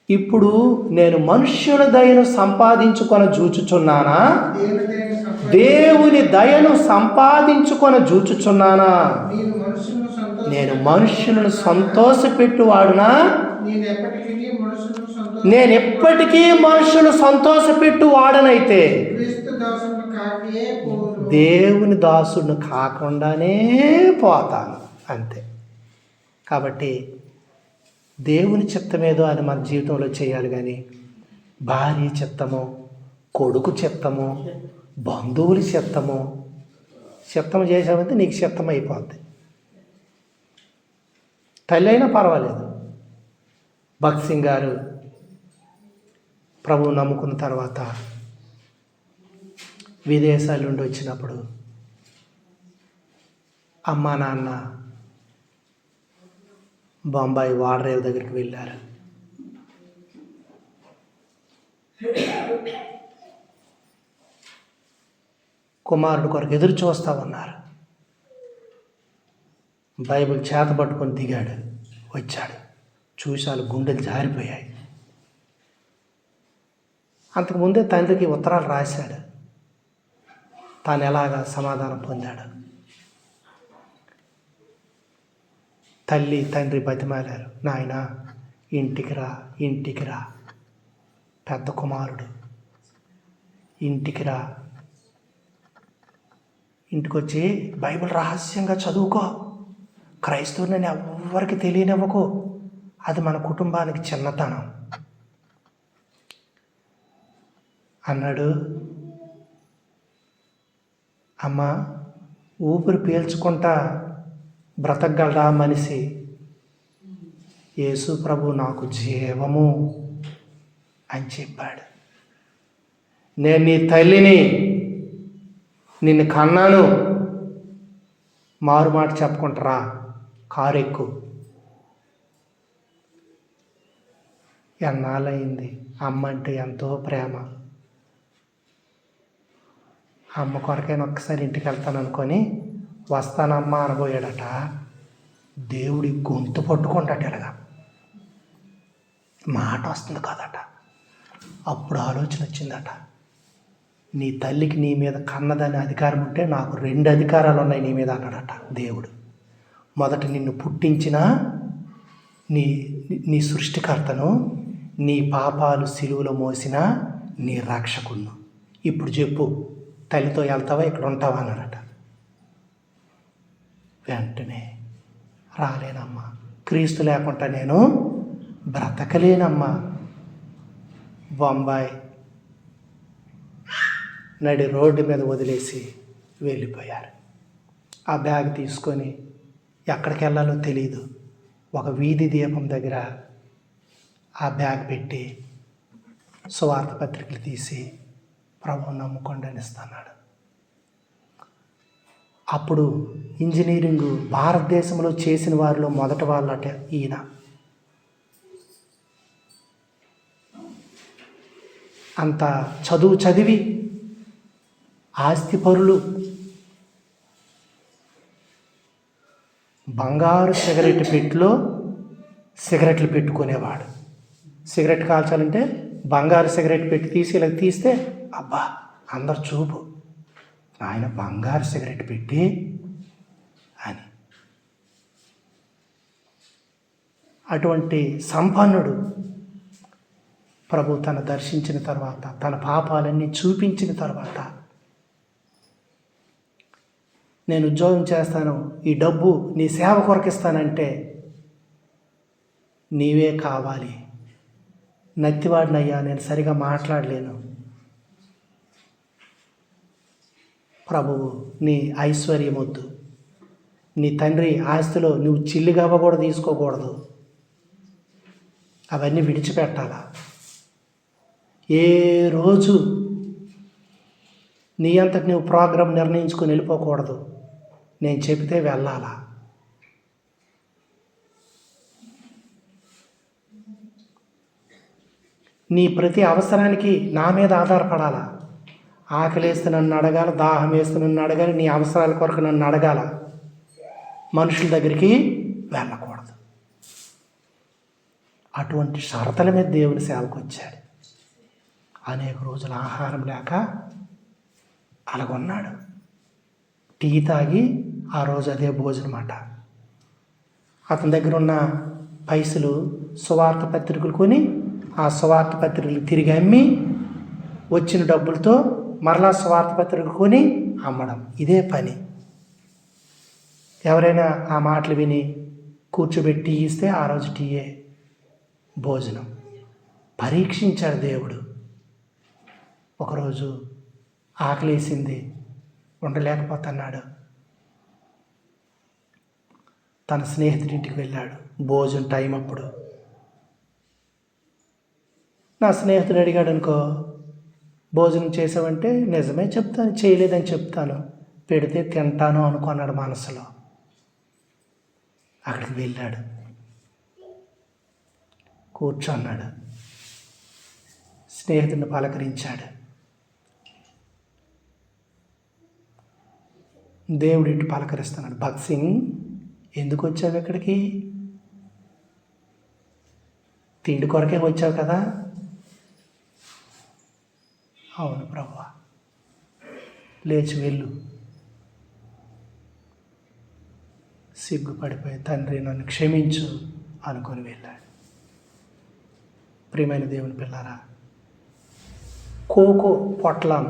A: ఇప్పుడు నేను మనుష్యుల దయను సంపాదించుకొని జూచుచున్నానా? దేవుని దయను సంపాదించుకొని జూచుచున్నానా? నేను మనుష్యులను సంతోషపెట్టువాడునా? నేను ఎప్పటికీ మనుషులు సంతోషపెట్టు వాడనైతే దేవుని దాసుడిని కాకుండానే పోతాను అంతే. కాబట్టి దేవుని చిత్తమేదో అని మన జీవితంలో చేయాలి, కానీ భార్య చిత్తము, కొడుకు చిత్తము, బంధువుల చిత్తము చేసామంటే నీకు చిత్తం అయిపోద్ది. తల్లి అయినా పర్వాలేదు. భగత్ సింగ్ గారు ప్రభువు నమ్ముకున్న తర్వాత విదేశాల నుండి వచ్చినప్పుడు అమ్మా నాన్న బొంబాయి వాడరేవు దగ్గరికి వెళ్ళారు. కుమారుడు కొరకు ఎదురు చూస్తూ ఉన్నారు. బైబిల్ చేత పట్టుకొని దిగాడు, వచ్చాడు, చూశాలు గుండెలు జారిపోయాయి. అంతకుముందే తండ్రికి ఉత్తరాలు రాశాడు, తాను ఎలాగా సమాధానం పొందాడు. తల్లి తండ్రి బతిమాలారు, నాయనా ఇంటికి రా, ఇంటికి రా, పెద్ద కుమారుడు ఇంటికి రా, ఇంటికి వచ్చి బైబిల్ రహస్యంగా చదువుకో, క్రైస్తవుని ఎవరికి తెలియనివ్వకు, అది మన కుటుంబానికి చిన్నతనం అన్నాడు. అమ్మ ఊపిరి పీల్చుకుంటా బ్రతకగలరా మనిషి? యేసు ప్రభు నాకు జీవము అని చెప్పాడు. నేను నీ తల్లిని, నిన్ను కన్నాను, మారు మాట చెప్పుకుంటారా, కారు ఎక్కు. ఎన్నాళ్ళయింది అమ్మ అంటే ఎంతో ప్రేమ. అమ్మ కొరకైనా ఒక్కసారి ఇంటికి వెళ్తాను అనుకొని వస్తానమ్మా అనబోయాడట. దేవుడి గొంతు పట్టుకుంటాట, ఇలాగా మాట వస్తుంది కదట. అప్పుడు ఆలోచన వచ్చిందట, నీ తల్లికి నీ మీద కన్నదని అధికారం ఉంటే నాకు 2 అధికారాలు ఉన్నాయి నీ మీద అన్నాడట దేవుడు. మొదట నిన్ను పుట్టించిన నీ సృష్టికర్తను, నీ పాపాలు సిలువలో మోసిన నీ రక్షకును. ఇప్పుడు చెప్పు, తల్లితో వెళ్తావా, ఇక్కడ ఉంటావా అన్నాడట. వెంటనే రాలేనమ్మా, క్రీస్తు లేకుండా నేను బ్రతకలేనమ్మా. బొంబాయి నడి రోడ్డు మీద వదిలేసి వెళ్ళిపోయారు. ఆ బ్యాగ్ తీసుకొని ఎక్కడికి వెళ్ళాలో తెలియదు. ఒక వీధి దీపం దగ్గర ఆ బ్యాగ్ పెట్టి సువార్త పత్రికలు తీసి ప్రభువుని నమ్ముకోండి అని ఇస్తున్నాడు. అప్పుడు ఇంజనీరింగ్ భారతదేశంలో చేసిన వారిలో మొదటి వాళ్ళట ఈయన. అంత చదువు చదివి ఆస్తిపరులు, బంగారు సిగరెట్ పెట్టిలో సిగరెట్లు పెట్టుకునేవాడు. సిగరెట్ కాల్చాలంటే బంగారు సిగరెట్ పెట్టి తీసి ఇలా తీస్తే అబ్బా అందరు చూపు, ఆయన బంగారు సిగరెట్ పెట్టి అని. అటువంటి సంపన్నుడు ప్రభు తను దర్శించిన తర్వాత, తన పాపాలన్నీ చూపించిన తర్వాత, నేను ఉద్యోగం చేస్తాను, ఈ డబ్బు నీ సేవ కొరకిస్తానంటే, నీవే కావాలి, నత్తివాడినయ్యా, నేను సరిగా మాట్లాడలేను, ప్రభువు నీ ఐశ్వర్యం వద్దు, నీ తండ్రి ఆస్తిలో నువ్వు చిల్లిగవ్వ కూడా తీసుకోకూడదు, అవన్నీ విడిచిపెట్టాలా, ఏ రోజు నీ అంతటి నువ్వు ప్రోగ్రాం నిర్ణయించుకొని వెళ్ళిపోకూడదు, నేను చెబితే వెళ్ళాలా. నీ ప్రతి అవసరానికి నా మీద ఆధారపడాలా. ఆకలి వేస్తే నన్ను అడగాల, దాహం వేస్తే నన్ను అడగాలి, నీ అవసరాల కొరకు నన్ను అడగాల. మనుషుల దగ్గరికి వెళ్ళకూడదు. అటువంటి షరతుల మీద దేవుని సేవకు వచ్చాడు. అనేక రోజులు ఆహారం లేక అలాగొన్నాడు. టీ తాగి ఆ రోజు అదే భోజనం అట. అతని దగ్గర ఉన్న పైసలు సువార్త పత్రికలు కొని ఆ సువార్త పత్రికలు తిరిగి అమ్మి వచ్చిన డబ్బులతో మరలా సువార్త పత్రికలు కొని అమ్మడం, ఇదే పని. ఎవరైనా ఆ మాటలు విని కూర్చోబెట్టి టీ ఇస్తే ఆ రోజు టీయే భోజనం. పరీక్షించాడు దేవుడు. ఒకరోజు ఆకలేసింది, ఉండలేకపోతున్నాడు. తన స్నేహితుడింటికి వెళ్ళాడు. భోజనం టైం అప్పుడు. నా స్నేహితుడు అడిగాడు అనుకో, భోజనం చేసావంటే నిజమే చెప్తాను, చేయలేదని చెప్తాను, పెడితే తింటాను అనుకున్నాడు మనసులో. అక్కడికి వెళ్ళాడు, కూర్చున్నాడు, స్నేహితుడిని పలకరించాడు. దేవుడు ఇటు పలకరిస్తున్నాడు. భగత్ సింగ్, ఎందుకు వచ్చావు ఇక్కడికి? తిండి కొరకే వచ్చావు కదా? అవును ప్రభువా. లేచి వెళ్ళు. సిగ్గుపడిపోయి, తండ్రి నన్ను క్షమించు అనుకొని వెళ్ళాడు. ప్రియమైన దేవుని పిల్లారా, కోకో పొట్లం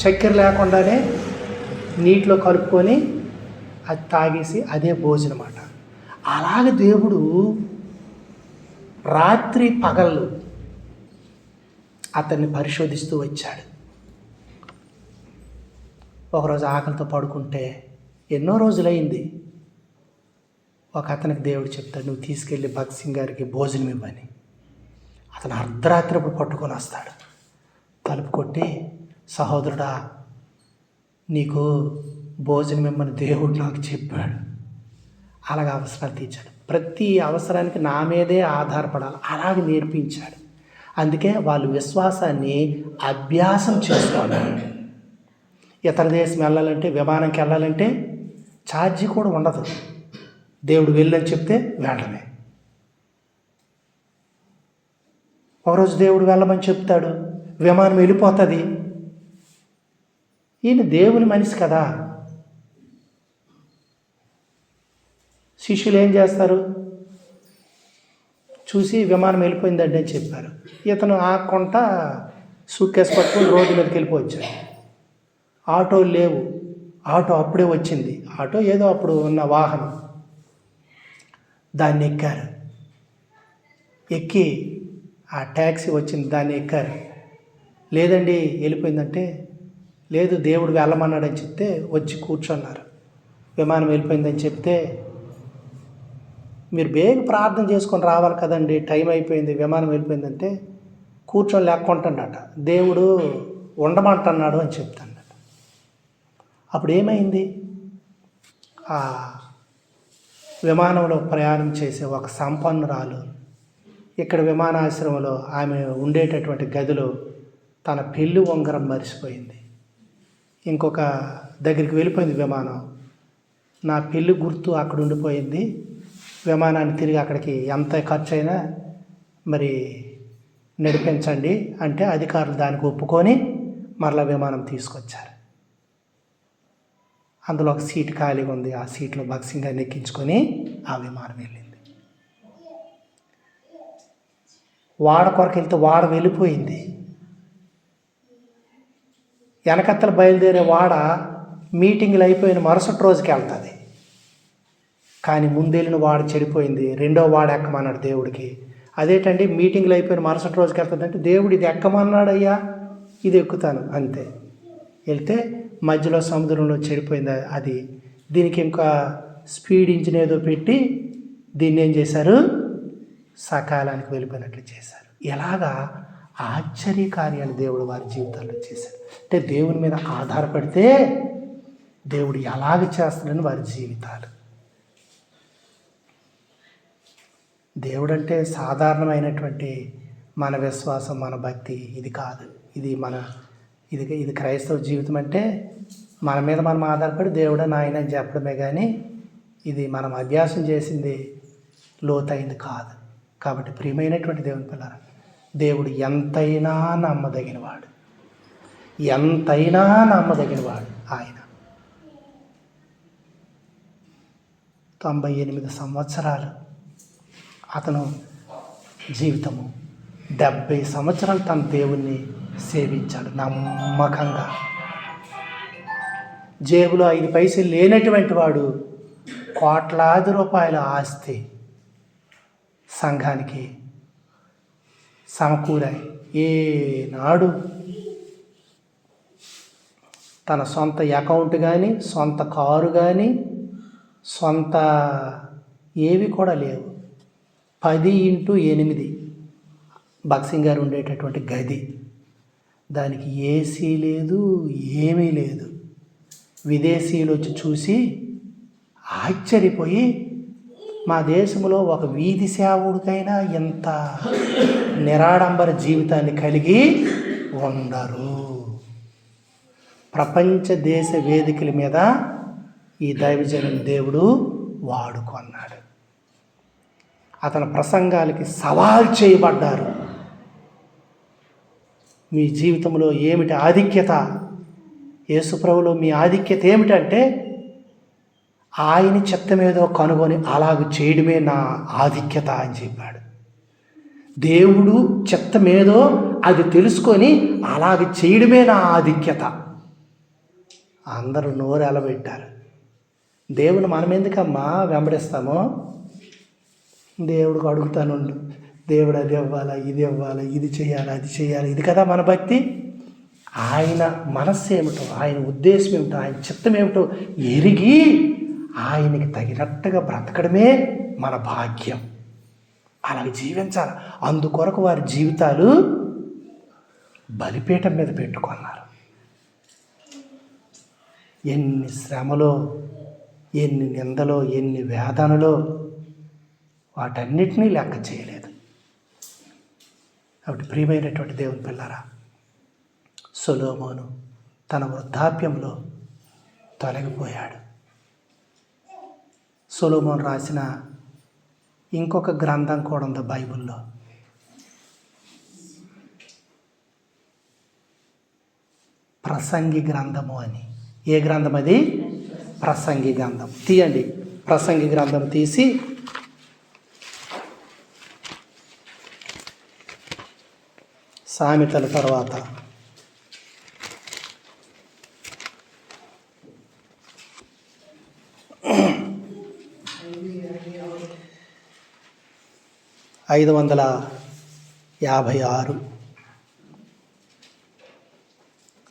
A: చక్కెర లేకుండానే నీటిలో కలుపుకొని అది తాగేసి అదే భోజనం అన్నమాట. అలాగే దేవుడు రాత్రి పగళ్ళు అతన్ని పరిశోధిస్తూ వచ్చాడు. ఒకరోజు ఆకలితో పడుకుంటే, ఎన్నో రోజులైంది, ఒక అతనికి దేవుడు చెప్తాడు, నువ్వు తీసుకెళ్ళి భగత్ సింగ్ గారికి భోజనం ఇవ్వని. అతను అర్ధరాత్రి అప్పుడు పట్టుకొని వస్తాడు. తలుపు కొట్టి, సహోదరుడా, నీకు భోజనం ఇమ్మని దేవుడు నాకు చెప్పాడు. అలాగే అవసరాలు తీర్చాడు. ప్రతి అవసరానికి నా మీదే ఆధారపడాలి, అలాగే నేర్పించాడు. అందుకే వాళ్ళు విశ్వాసాన్ని అభ్యాసం చేసుకోవాలి. ఇతర దేశం వెళ్ళాలంటే, విమానంకి వెళ్ళాలంటే ఛార్జీ కూడా ఉండదు. దేవుడు వెళ్ళని చెప్తే వెళ్ళడమే. ఒకరోజు దేవుడు వెళ్ళమని చెప్తాడు, విమానం వెళ్ళిపోతుంది. ఈయన దేవుని మనిషి కదా. శిష్యులు ఏం చేస్తారు? చూసి విమానం వెళ్ళిపోయిందండి అని చెప్పారు. ఇతను ఆక్కుంటా సూట్ కేసు పట్టుకొని రోడ్డు మీదకి వెళ్ళిపోవచ్చాడు. ఆటోలు లేవు. ఆటో అప్పుడే వచ్చింది. ఆటో ఏదో అప్పుడు ఉన్న వాహనం. దాన్ని ఎక్కారు. ఎక్కి ఆ ట్యాక్సీ వచ్చింది, దాన్ని ఎక్కారు. లేదండి వెళ్ళిపోయిందంటే, లేదు దేవుడు వెళ్ళమన్నాడని చెప్తే వచ్చి కూర్చున్నారు. విమానం వెళ్ళిపోయిందని చెప్తే, మీరు బేగ ప్రార్థన చేసుకొని రావాలి కదండి, టైం అయిపోయింది, విమానం వెళ్ళిపోయిందంటే కూర్చొని లేకుంటాడట. దేవుడు ఉండమంటున్నాడు అని చెప్తాడట. అప్పుడు ఏమైంది? ఆ విమానంలో ప్రయాణం చేసే ఒక సంపన్నురాలు ఇక్కడ విమానాశ్రమంలో ఆమె ఉండేటటువంటి గదిలో తన పెళ్ళి ఉంగరం మర్చిపోయింది. ఇంకొక దగ్గరికి వెళ్ళిపోయింది విమానం. నా పెళ్ళి గుర్తు అక్కడ ఉండిపోయింది. విమానాన్ని తిరిగి అక్కడికి ఎంత ఖర్చు అయినా మరి నడిపించండి అంటే అధికారులు దానికి ఒప్పుకొని మరలా విమానం తీసుకొచ్చారు. అందులో ఒక సీటు ఖాళీగా ఉంది. ఆ సీట్లో భగత్ గారిని ఎక్కించుకొని ఆ విమానం వెళ్ళింది. వాడ కొరకు వెళ్తే వాడ వెళ్ళిపోయింది. వెనకత్తలు బయలుదేరే వాడ మీటింగ్లు అయిపోయిన మరుసటి రోజుకి వెళ్తుంది. కానీ ముందెళ్ళిన వాడ చెడిపోయింది. రెండో వాడ ఎక్కమన్నాడు దేవుడికి. అదేంటండి మీటింగ్లు అయిపోయిన మరుసటి రోజుకి వెళ్తుంది అంటే, దేవుడు ఇది ఎక్కమన్నాడు అయ్యా, ఇది ఎక్కుతాను అంతే. వెళ్తే మధ్యలో సముద్రంలో చెడిపోయింది అది. దీనికి ఇంకా స్పీడ్ ఇంజిన్ ఏదో పెట్టి దీన్ని ఏం చేశారు, సకాలానికి వెళ్ళిపోయినట్లు చేశారు. ఎలాగా ఆశ్చర్య కార్యాలు దేవుడు వారి జీవితాల్లో చేశారు. అంటే దేవుని మీద ఆధారపడితే దేవుడు ఎలాగ చేస్తాడని వారి జీవితాలు. దేవుడు అంటే సాధారణమైనటువంటి మన విశ్వాసం, మన భక్తి ఇది కాదు. ఇది క్రైస్తవ జీవితం అంటే మన మీద మనం ఆధారపడి దేవుడు నాయన అని చెప్పడమే కానీ ఇది మనం అభ్యాసం చేసింది లోతైంది కాదు. కాబట్టి ప్రియమైనటువంటి దేవుని పిల్లరా, దేవుడు ఎంతైనా నమ్మదగినవాడు, ఎంతైనా నమ్మదగినవాడు. ఆయన 98 సంవత్సరాలు అతను జీవితము, 70 సంవత్సరాలు తన దేవుణ్ణి సేవించాడు నమ్మకంగా. జేబులో 5 పైసలు లేనటువంటి వాడు కోట్లాది రూపాయల ఆస్తి సంఘానికి సమకూరాయి. ఏనాడు తన సొంత అకౌంట్ కానీ, సొంత కారు కానీ, సొంత ఏవి కూడా లేవు. 10x8 భగత్ గారు ఉండేటటువంటి గది, దానికి ఏసీ లేదు, ఏమీ లేదు. విదేశీయులు వచ్చి చూసి ఆశ్చర్యపోయి, మా దేశంలో ఒక వీధి సేవకుడికైనా ఇంత నిరాడంబర జీవితాన్ని కలిగి ఉండరు. ప్రపంచ దేశ వేదికల మీద ఈ దైవజనం దేవుడు వాడుకున్నాడు. అతని ప్రసంగాలకి సవాల్ చేయబడ్డారు. మీ జీవితంలో ఏమిటి ఆధిక్యత? యేసుప్రభులో మీ ఆధిక్యత ఏమిటంటే, ఆయన చిత్తమేదో కనుగొని అలాగ చేయడమే నా ఆధిక్యత అని చెప్పాడు. దేవుడు చిత్తమేదో అది తెలుసుకొని అలాగ చేయడమే నా ఆధిక్యత. అందరూ నోరు ఎలబెట్టారు. దేవుని మనం ఎందుకమ్మా వెంబడిస్తామో? దేవుడికి అడుగుతానుండు, దేవుడు అది ఇవ్వాలా, ఇది ఇవ్వాలా, ఇది చేయాలా, అది చేయాలి, ఇది కదా మన భక్తి. ఆయన మనస్సు ఏమిటో, ఆయన ఉద్దేశం ఏమిటో, ఆయన చిత్తం ఏమిటో ఎరిగి ఆయనకి తగినట్టుగా బ్రతకడమే మన భాగ్యం. అలాగే జీవించాలి. అందుకొరకు వారి జీవితాలు బలిపీఠం మీద పెట్టుకున్నారు. ఎన్ని శ్రమలో, ఎన్ని నిందలో, ఎన్ని వేదనలో, వాటన్నిటినీ లెక్క చేయలేదు. కాబట్టి ప్రియమైనటువంటి దేవుని పిల్లరా, సొలొమోను తన వృద్ధాప్యంలో తొలగిపోయాడు. సొలొమోను రాసిన ఇంకొక గ్రంథం కూడా ఉంది బైబిల్లో. ప్రసంగి గ్రంథము అని. ఏ గ్రంథం అది? ప్రసంగి గ్రంథం. తీయండి, ప్రసంగి గ్రంథం తీసి సామెతల తర్వాత ఐదు 556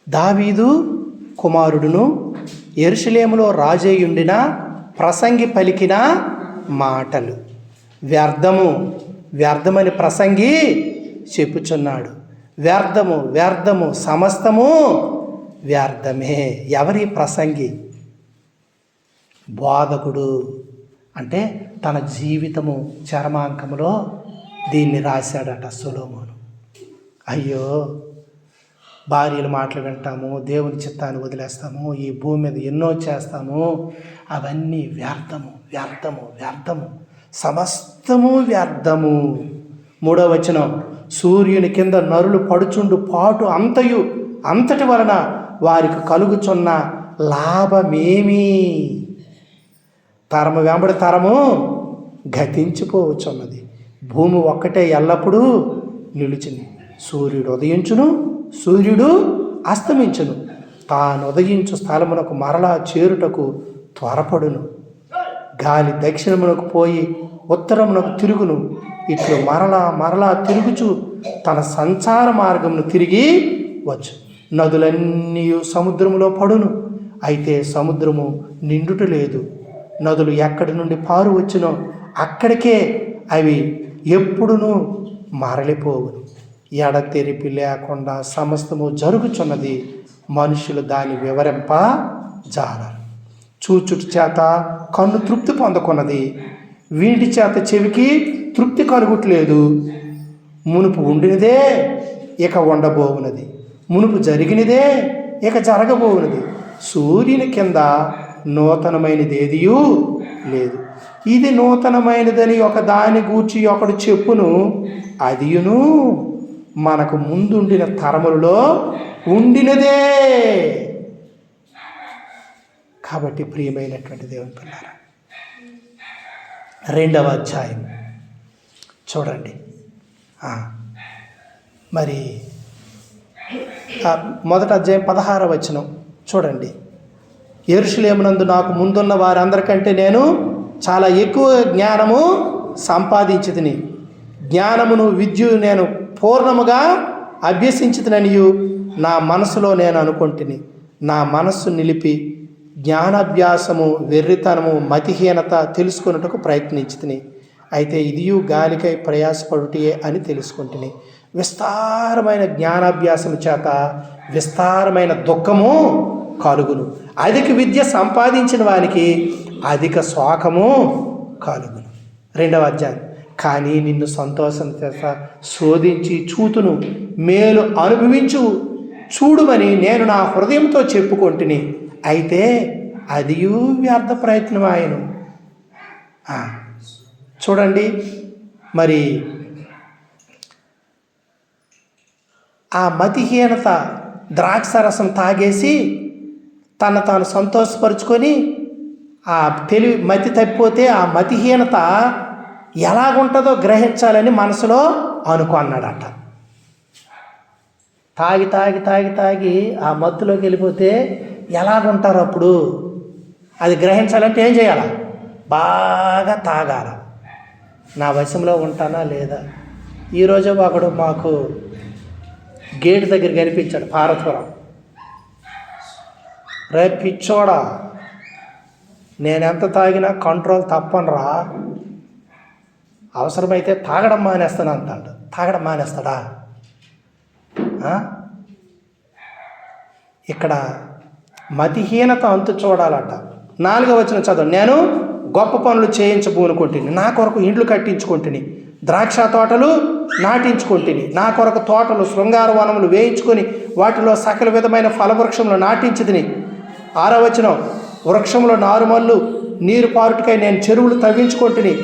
A: దావీదు కుమారుడును యెరూషలేములో రాజేయుండిన ప్రసంగి పలికిన మాటలు వ్యర్థము వ్యర్థమని ప్రసంగి చెప్పుచున్నాడు. వ్యర్థము వ్యర్థము సమస్తము వ్యర్థమే. ఎవరి ప్రసంగి? బోధకుడు. అంటే తన జీవితము చరమాంకములో దీన్ని రాశాడట సొలొమోను. అయ్యో, భార్యల మాటలు వింటాము, దేవుని చిత్తాన్ని వదిలేస్తాము, ఈ భూమి మీద ఎన్నో చేస్తాము, అవన్నీ వ్యర్థము వ్యర్థము వ్యర్థము, సమస్తము వ్యర్థము. 3వ వచనం, సూర్యుని కింద నరులు పడుచుండు పాటు అంతటి వలన వారికి కలుగుచున్న లాభమేమి? తరము వెంబడి తరము గతించిపోవచ్చున్నది, భూమి ఒక్కటే ఎల్లప్పుడూ నిలుచుని. సూర్యుడు ఉదయించును, సూర్యుడు అస్తమించును, తాను ఉదయించు స్థలమునకు మరలా చేరుటకు త్వరపడును. గాలి దక్షిణమునకు పోయి ఉత్తరమునకు తిరుగును, ఇట్లు మరలా తిరుగుచు తన సంచార మార్గమును తిరిగి వచ్చు. నదులన్నీ సముద్రములో పడును, అయితే సముద్రము నిండుట లేదు. నదులు ఎక్కడి నుండి పారు వచ్చినో అక్కడికే అవి ఎప్పుడునూ మరలిపోవును. ఎడతెరిపి లేకుండా సమస్తము జరుగుచున్నది, మనుషులు దాన్ని వివరింప జాలరు. చూచుట చేత కన్ను తృప్తి పొందకున్నది, వీటి చేత చెవికి తృప్తి కలుగుట్లేదు. మునుపు ఉండినదే ఇక ఉండబోవునది, మునుపు జరిగినదే ఇక జరగబోవునది. సూర్యుని కింద నూతనమైనదేదియూ లేదు. ఇది నూతనమైనదని ఒక దాని గూర్చి ఒకడు చెప్పును, అదియును మనకు ముందుండిన తరములలో ఉండినదే. కాబట్టి ప్రియమైనటువంటి దేవుని పిల్లారా, 2వ అధ్యాయం చూడండి. మరి 1వ అధ్యాయం 16వ వచనం చూడండి. యెరూషలేమునందు నాకు ముందున్న వారందరికంటే నేను చాలా ఎక్కువ జ్ఞానము సంపాదించితిని, జ్ఞానమును విద్యను నేను పూర్ణముగా అభ్యసించితిననియు నా మనసులో నేను అనుకొంటిని. నా మనస్సు నిలిపి జ్ఞానాభ్యాసము, వెర్రితనము, మతిహీనత తెలుసుకొనుటకు ప్రయత్నించితిని. అయితే ఇదియు గాలికై ప్రయాసపడుటే అని తెలుసుకుంటుని. విస్తారమైన జ్ఞానాభ్యాసము చేత విస్తారమైన దుఃఖము కలుగును. అధిక విద్య సంపాదించిన వానికి అధిక శోకము కలుగును. 2వ అధ్యాయం, కానీ నిన్ను సంతోషం చేత శోధించి చూతును, మేలు అనుభవించు చూడుమని నేను నా హృదయంతో చెప్పుకొంటిని. అయితే అదియు వ్యర్థ ప్రయత్నం ఆయను. చూడండి, మరి ఆ మతిహీనత ద్రాక్షరసం తాగేసి తాను సంతోషపరుచుకొని ఆ మతి తప్పిపోతే ఆ మతిహీనత ఎలాగుంటుందో గ్రహించాలని మనసులో అనుకున్నాడట. తాగి తాగి తాగి తాగి ఆ మత్తులోకి వెళ్ళిపోతే ఎలాగుంటారు అప్పుడు అది గ్రహించాలంటే ఏం చేయాలి? బాగా తాగాల. నా వశంలో ఉంటానా లేదా? ఈరోజు ఒకడు మాకు గేట్ దగ్గర కనిపించాడు, పార్వతపురం. రే పిచ్చోడా, నేనెంత తాగినా కంట్రోల్ తప్పనరా, అవసరమైతే తాగడం మానేస్తాను అంటాడు. తాగడం మానేస్తాడా? ఇక్కడ మతిహీనత అంతు చూడాలట. 4వ వచనం చదవండి. నేను గొప్ప పనులు చేయించబూనుకుంటుని, నా కొరకు ఇండ్లు కట్టించుకుంటుని, ద్రాక్ష తోటలు నాటించుకుంటుని, నా కొరకు తోటలు శృంగార వనములు వేయించుకొని వాటిలో సకల విధమైన ఫలవృక్షములు నాటించుదిని. 6వ వచనం, వృక్షములో నారుమల్లు నీరు పారుటకై నేను చెరువులు తవ్వించుకుంటుని,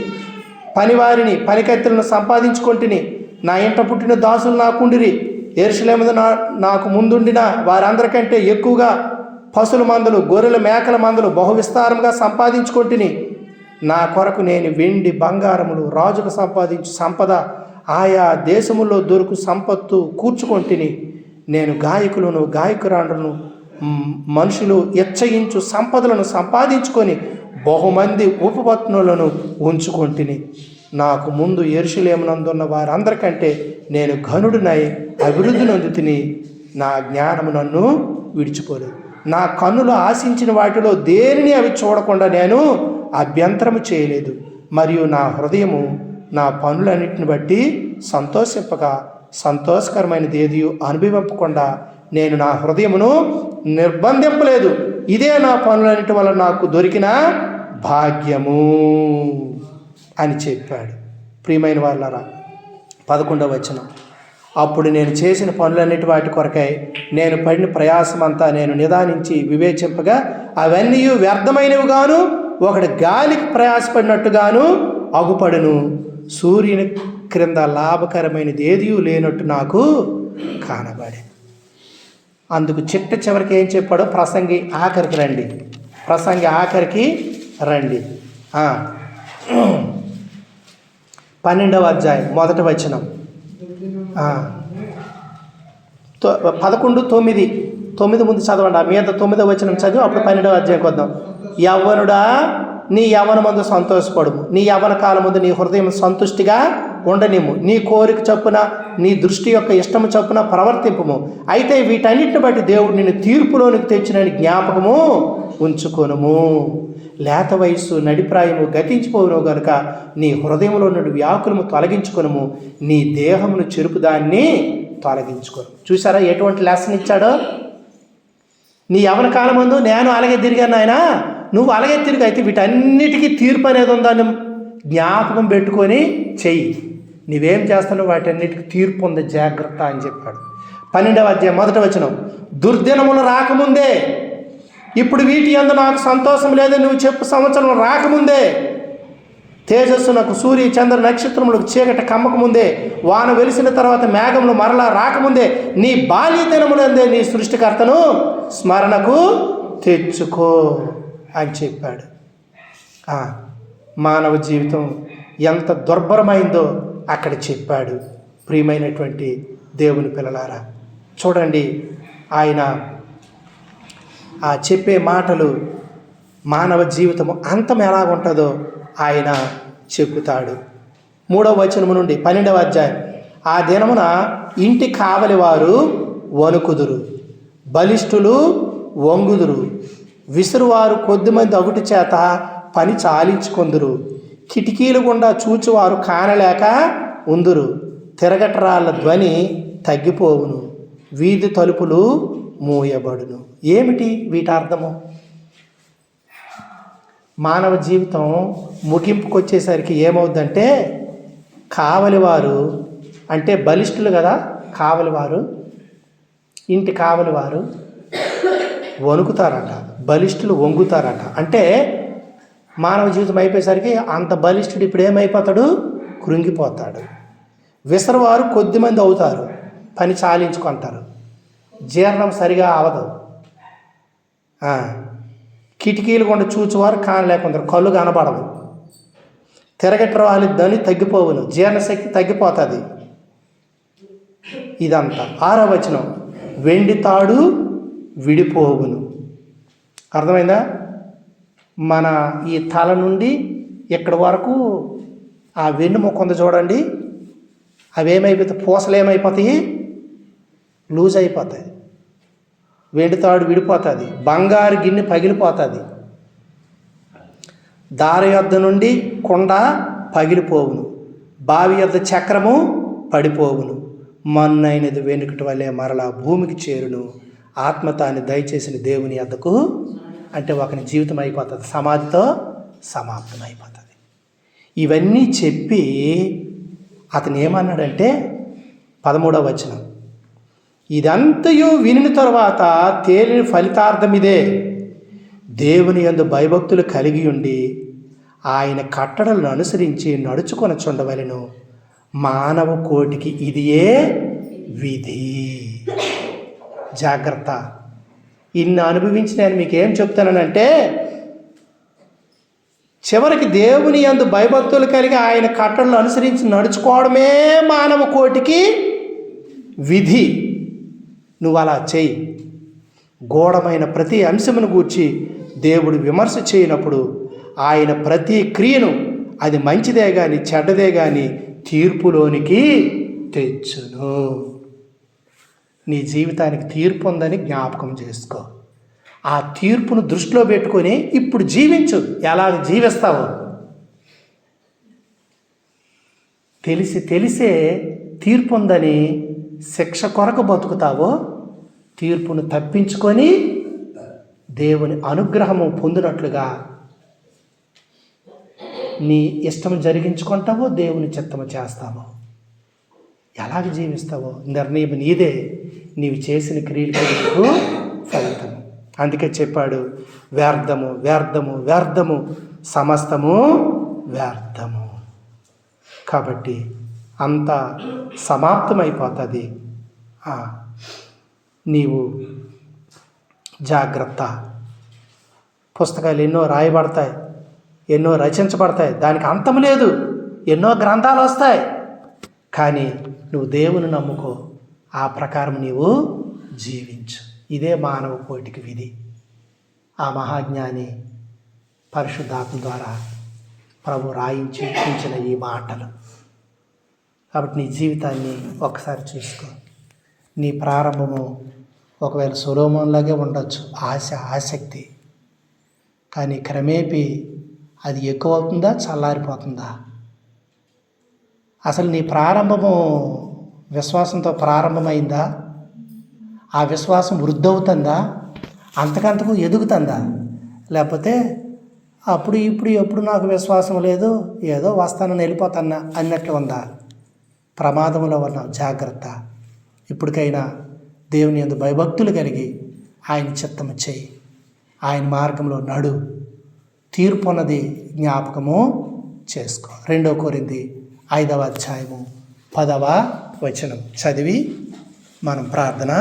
A: పనివారిని పనికత్తెలను సంపాదించుకుంటుని, నా ఇంట పుట్టిన దాసులు నాకుండిరి. యెరూషలేమున నాకు ముందుండిన వారందరికంటే ఎక్కువగా పశుల మందలు, గొర్రెల మేకల మందలు బహు విస్తారంగా సంపాదించుకుంటుని. నా కొరకు నేను వెండి బంగారములు, రాజుకు సంపాదించు సంపద, ఆయా దేశముల్లో దొరుకు సంపత్తు కూర్చుకొంటిని. నేను గాయకులను గాయకురాండ్రులను మనుషులు ఇచ్చయించు సంపదలను సంపాదించుకొని బహుమంది ఉపపత్నులను ఉంచుకొంటిని. నాకు ముందు యెరూషలేమునందున్న వారందరికంటే నేను ఘనుడినై అభివృద్ధి నొందుతిని. నా జ్ఞానము నన్ను విడిచిపోలేదు. నా కన్నులు ఆశించిన వాటిలో దేనిని అవి చూడకుండా నేను అభ్యంతరము చేయలేదు. మరియు నా హృదయము నా పనులన్నిటిని బట్టి సంతోషింపక సంతోషకరమైనది ఏది అనుభవింపకుండా నేను నా హృదయమును నిర్బంధింపలేదు. ఇదే నా పనులన్నిటి వల్ల నాకు దొరికిన భాగ్యము అని చెప్పాడు. ప్రియమైన వాళ్ళరా, 11వ వచనం, అప్పుడు నేను చేసిన పనులన్నిటి వాటి కొరకై నేను పడిన ప్రయాసమంతా నేను నిదానించి వివేచింపగా అవన్నీ వ్యర్థమైనవిగాను ఒకటి గాలికి ప్రయాసపడినట్టుగాను అగుపడును. సూర్యుని క్రింద లాభకరమైనది ఏదీ లేనట్టు నాకు కానబడి. అందుకు చిట్ట చివరికి ఏం చెప్పాడో ప్రసంగి ఆఖరికి రండి, ప్రసంగి ఆఖరికి రండి. 12వ అధ్యాయం 1వ వచనం, 11:9 ముందు చదవండి. ఆ మీద 9వ వచనం చదివి అప్పుడు 12వ అధ్యాయంకి వద్దాం. యవ్వనుడా, నీ యవ్వనమందు సంతోషపడుము, నీ యవ్వన కాలమందు నీ హృదయం సంతుష్టిగా ఉండనిమ్ము, నీ కోరిక చొప్పున నీ దృష్టి యొక్క ఇష్టము చొప్పున ప్రవర్తింపుము. అయితే వీటన్నిటిని బట్టి దేవుడు నిన్ను తీర్పులోనికి తెచ్చిన జ్ఞాపకము ఉంచుకొనుము. లేత వయస్సు నడిప్రాయము గతించిపోవును గనుక నీ హృదయంలో నుండి వ్యాకులము తొలగించుకొనుము, నీ దేహమును చెరుపుదాన్ని తొలగించుకొను. చూసారా ఎటువంటి లెసన్ ఇచ్చాడో? నీ యవ్వన కాలమందు నేను అలాగే తిరిగాను ఆయన, నువ్వు అలాగే తిరిగి. అయితే వీటన్నిటికీ తీర్పు అనేది ఉందని జ్ఞాపకం పెట్టుకొని చెయ్యి. నువ్వేం చేస్తున్నావు వాటన్నిటికీ తీర్పు ఉంది, జాగ్రత్త అని చెప్పాడు. 12వ అధ్యాయం 1వ వచనం, దుర్దినములు రాకముందే, ఇప్పుడు వీటి యందు నాకు సంతోషం లేదు నువ్వు చెప్పు సంవత్సరం రాకముందే, తేజస్సునకు సూర్య చంద్ర నక్షత్రములకు చీకటి కమ్మకముందే, వాన వెలిసిన తర్వాత మేఘములు మరలా రాకముందే, నీ బాల్య దినములందే నీ సృష్టికర్తను స్మరణకు తెచ్చుకో అని చెప్పాడు. మానవ జీవితం ఎంత దుర్భరమైందో అక్కడ చెప్పాడు. ప్రియమైనటువంటి దేవుని పిల్లలారా, చూడండి ఆయన చెప్పే మాటలు, మానవ జీవితము అంతం ఎలాగుంటుందో ఆయన చెబుతాడు. 3వ వచనము నుండి 12వ అధ్యాయం, ఆ దినమున ఇంటి కావలి వారు వణుకుదురు, బలిష్ఠులు వంగుదురు, విసురువారు కొద్దిమంది అగుటి చేత పని చాలించుకొందురు, కిటికీలు గుండా చూచువారు కానలేక ఉందురు, తిరగటరాళ్ళ ధ్వని తగ్గిపోవును, వీధి తలుపులు మూయబడును. ఏమిటి వీటి అర్థము? మానవ జీవితం ముగింపుకు వచ్చేసరికి ఏమవుద్దంటే, కావలివారు అంటే బలిష్ఠులు కదా, కావలివారు, ఇంటి కావలివారు వణుకుతారట, బలిష్ఠులు వంగుతారట. అంటే మానవ జీవితం అయిపోయేసరికి అంత బలిష్ఠుడు ఇప్పుడు ఏమైపోతాడు? కృంగిపోతాడు. విసరవారు కొద్దిమంది అవుతారు, పని చాలించుకుంటారు, జీర్ణం సరిగా అవదు. కిటికీలు గుండా చూచువారు కానలేకుంటారు, కళ్ళు కనబడవు, తిరగట్ర వాళ్ళ ధ్వని తగ్గిపోవును, జీర్ణశక్తి తగ్గిపోతుంది. ఇదంతా. 6వ వచనం, వెండి తాడు విడిపోవును. అర్థమైందా? మన ఈ తల నుండి ఇక్కడి వరకు ఆ వెన్నుముక్క ఉంది చూడండి, అవి ఏమైపోతాయి? పూసలు ఏమైపోతాయి? లూజ్ అయిపోతాయి. వెండి తాడు విడిపోతుంది, బంగారు గిన్నె పగిలిపోతుంది, దారి యొద్ద నుండి కొండ పగిలిపోవును, బావి యొద్ద చక్రము పడిపోవును, మన్నైనది వెనుకటి వల్లే మరలా భూమికి చేరును, ఆత్మతాన్ని దయచేసిన దేవుని యొద్దకు. అంటే ఒకని జీవితం అయిపోతుంది, సమాధితో సమాప్తం అయిపోతుంది. ఇవన్నీ చెప్పి అతను ఏమన్నాడంటే 13వ వచనం, ఇదంతయు వినిన తర్వాత తేలిన ఫలితార్థం ఇదే, దేవుని యందు భయభక్తులు కలిగి ఉండి ఆయన కట్టడలను అనుసరించి నడుచుకొని చుండవలెను, మానవ కోటికి ఇదియే విధి. జాగ్రత్త. ఇన్ని అనుభవించి నేను మీకు ఏం చెప్తానంటే, చివరికి దేవుని యందు భయభక్తులు కలిగి ఆయన కట్టడలు అనుసరించి నడుచుకోవడమే మానవ కోటికి విధి. నువ్వు అలా చేయి. గూఢమైన ప్రతి అంశమును గూర్చి దేవుడు విమర్శ చేయనప్పుడు ఆయన ప్రతి క్రియను, అది మంచిదే కానీ చెడ్డదే కానీ, తీర్పులోనికి తెచ్చును. నీ జీవితానికి తీర్పు ఉందని జ్ఞాపకం చేసుకో. ఆ తీర్పును దృష్టిలో పెట్టుకొని ఇప్పుడు జీవించు. ఎలా జీవిస్తావో తెలిసే తీర్పు ఉందని శిక్ష కొరకు బతుకుతావో, తీర్పును తప్పించుకొని దేవుని అనుగ్రహము పొందినట్లుగా నీ ఇష్టం జరిగించుకుంటావో, దేవుని చిత్తము చేస్తావో, ఎలాగ జీవిస్తావో నిర్ణయం నీదే. నీవు చేసిన క్రియలకు ఫలితం. అందుకే చెప్పాడు, వ్యర్థము వ్యర్థము వ్యర్థము సమస్తము వ్యర్థము. కాబట్టి అంత సమాప్తమైపోతుంది. నీవు జాగ్రత్త. పుస్తకాలు ఎన్నో రాయబడతాయి, ఎన్నో రచించబడతాయి, దానికి అంతం లేదు, ఎన్నో గ్రంథాలు వస్తాయి. కానీ నువ్వు దేవుని నమ్ముకో, ఆ ప్రకారం నీవు జీవించు. ఇదే మానవ కోటికి విధి. ఆ మహాజ్ఞాని పరిశుద్ధాత్మ ద్వారా ప్రభు రాయించి ఇచ్చిన ఈ మాటలు. కాబట్టి నీ జీవితాన్ని ఒకసారి చూసుకో. నీ ప్రారంభము ఒకవేళ సొలొమోనులాగే ఉండొచ్చు, ఆశ, ఆసక్తి. కానీ క్రమేపీ అది ఎక్కువ అవుతుందా, చల్లారిపోతుందా? అసలు నీ ప్రారంభము విశ్వాసంతో ప్రారంభమైందా? ఆ విశ్వాసం వృద్ధి అవుతుందా? అంతకంతకు ఎదుగుతుందా? లేకపోతే అప్పుడు ఇప్పుడు ఎప్పుడు నాకు విశ్వాసం లేదు, ఏదో వస్తానని వెళ్ళిపోతానా అన్నట్లు ఉందా? ప్రమాదంలో ఉన్నావు, జాగ్రత్త. ఇప్పటికైనా దేవుని యందు భయభక్తులు కలిగి ఆయన చిత్తము చేయి, ఆయన మార్గంలో నడు. తీర్పు అన్నది జ్ఞాపకము చేసుకో. 2 కొరింథీ 5వ అధ్యాయము 10వ వచనం చదివి మనం ప్రార్థన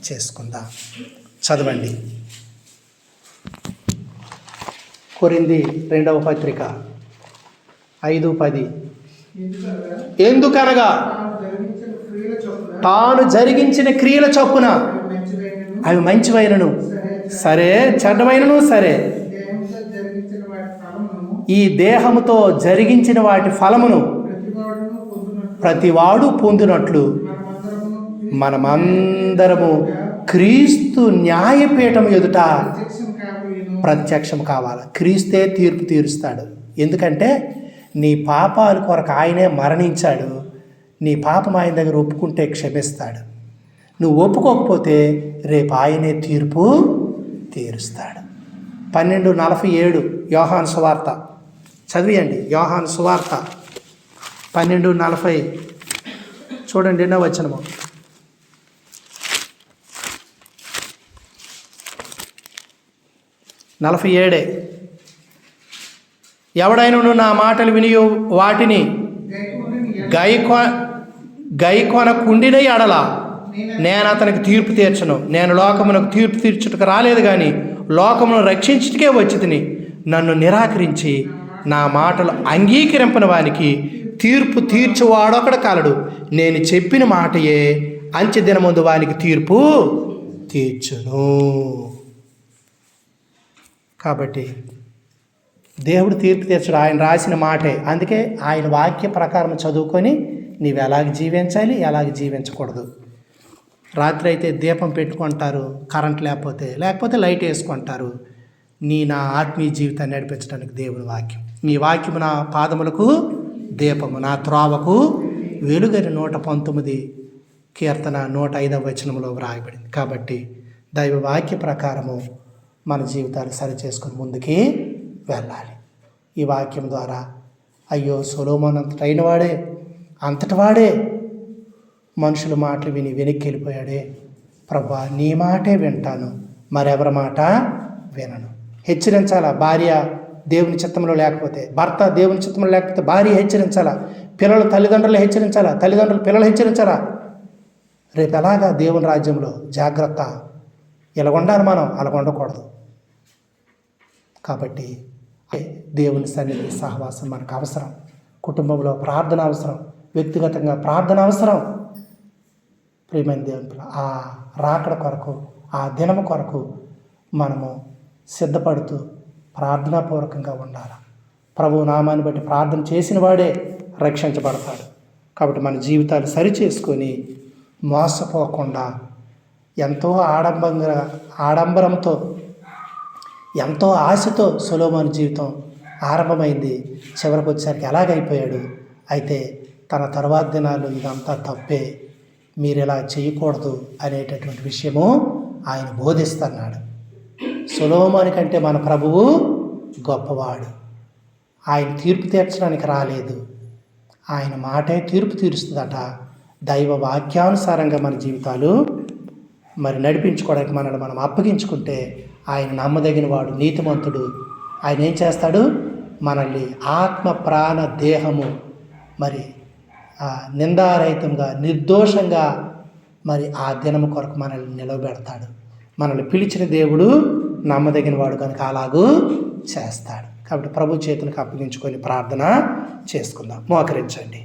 A: చేసుకుందాం. చదవండి. కొరింథీ 2వ పత్రిక 5:10. ఎందుకనగా తాను జరిగించిన క్రియల చొప్పున అవి మంచివైనను సరే, చెడ్డమైనను సరే, ఈ దేహముతో జరిగించిన వాటి ఫలమును ప్రతివాడు పొందినట్లు మనమందరము క్రీస్తు న్యాయపీఠం ఎదుట ప్రత్యక్షం కావాలి. క్రీస్తే తీర్పు తీరుస్తాడు. ఎందుకంటే నీ పాపాల కొరకు ఆయనే మరణించాడు. నీ పాపం ఆయన దగ్గర ఒప్పుకుంటే క్షమిస్తాడు. నువ్వు ఒప్పుకోకపోతే రేపు ఆయనే తీర్పు తీరుస్తాడు. 12:47 యోహాను సువార్త చదివేయండి. యోహాను సువార్త 12:40 చూడండి. ఎన్నో వచనము. ఎవడైనను నా మాటలు విని వాటిని గైకొనకుండిన ఎడల నేను అతనికి తీర్పు తీర్చను. నేను లోకమునకు తీర్పు తీర్చుటకు రాలేదు, కానీ లోకమును రక్షించుటకే వచ్చి తిని. నన్ను నిరాకరించి నా మాటలు అంగీకరింపని వానికి తీర్పు తీర్చువాడొకడు కలడు. నేను చెప్పిన మాటయే అంచె దినముందు వానికి తీర్పు తీర్చును. కాబట్టి దేవుడు తీర్పు తీర్చడు, ఆయన రాసిన మాటే. అందుకే ఆయన వాక్య ప్రకారం చదువుకొని నీవు ఎలాగ జీవించాలి, ఎలాగ జీవించకూడదు. రాత్రి అయితే దీపం పెట్టుకుంటారు, కరెంట్ లేకపోతే లైట్ వేసుకుంటారు. నా ఆత్మీయ జీవితాన్ని నడిపించడానికి దేవుని వాక్యం. నీ వాక్యము నా పాదములకు దీపము, నా త్రోవకు వెలుగని 119 కీర్తన 105వ వచనంలో వ్రాయబడింది. కాబట్టి దైవ వాక్య ప్రకారము మన జీవితాలు సరి చేసుకుని ముందుకి వెళ్ళాలి. ఈ వాక్యం ద్వారా అయ్యో సొలొమోను అంతటి వాడే మనుషుల మాటలు విని వెనక్కి వెళ్ళిపోయాడే. ప్రభా, నీ మాటే వింటాను, మరెవరి మాట వినను. హెచ్చరించాలా? భార్య దేవుని చిత్తంలో లేకపోతే, భర్త దేవుని చిత్తంలో లేకపోతే భార్య హెచ్చరించాలా? పిల్లలు తల్లిదండ్రులు హెచ్చరించాలా? తల్లిదండ్రులు పిల్లలు హెచ్చరించాలా? రేపు ఎలాగా దేవుని రాజ్యంలో? జాగ్రత్త. ఇలాగుండాలి మనం, అలాగ ఉండకూడదు. కాబట్టి దేవుని సన్నిధి సహవాసం మనకు అవసరం. కుటుంబంలో ప్రార్థన అవసరం, వ్యక్తిగతంగా ప్రార్థన అవసరం. ప్రియమైన దేవుని ఆ రాకడ కొరకు, ఆ దినము కొరకు మనము సిద్ధపడుతూ ప్రార్థనాపూర్వకంగా ఉండాలి. ప్రభువు నామాన్ని బట్టి ప్రార్థన చేసిన వాడే రక్షించబడతాడు. కాబట్టి మన జీవితాలు సరిచేసుకొని మోసపోకుండా ఎంతో ఆడంబరంతో ఎంతో ఆశతో సొలొమోను జీవితం ఆరంభమైంది. చివరికి వచ్చేసరికి ఎలాగైపోయాడు? అయితే తన తర్వాత దినాలు ఇదంతా తప్పే, మీరు ఇలా చేయకూడదు అనేటటువంటి విషయము ఆయన బోధిస్తున్నాడు. సొలొమోను కంటే మన ప్రభువు గొప్పవాడు. ఆయన తీర్పు తీర్చడానికి రాలేదు, ఆయన మాటే తీర్పు తీరుస్తుందట. దైవ వాక్యానుసారంగా మన జీవితాలు మరి నడిపించుకోవడానికి మనల్ని మనం అప్పగించుకుంటే ఆయన నమ్మదగిన వాడు, నీతిమంతుడు. ఆయన ఏం చేస్తాడు? మనల్ని ఆత్మ ప్రాణ దేహము మరి నిందారహితంగా నిర్దోషంగా మరి ఆ దినము కొరకు మనల్ని నిలవబెడతాడు. మనల్ని పిలిచిన దేవుడు నమ్మదగిన వాడు కనుక అలాగూ చేస్తాడు. కాబట్టి ప్రభు చేతులకు అప్పగించుకొని ప్రార్థన చేసుకుందాం. మోకరించండి.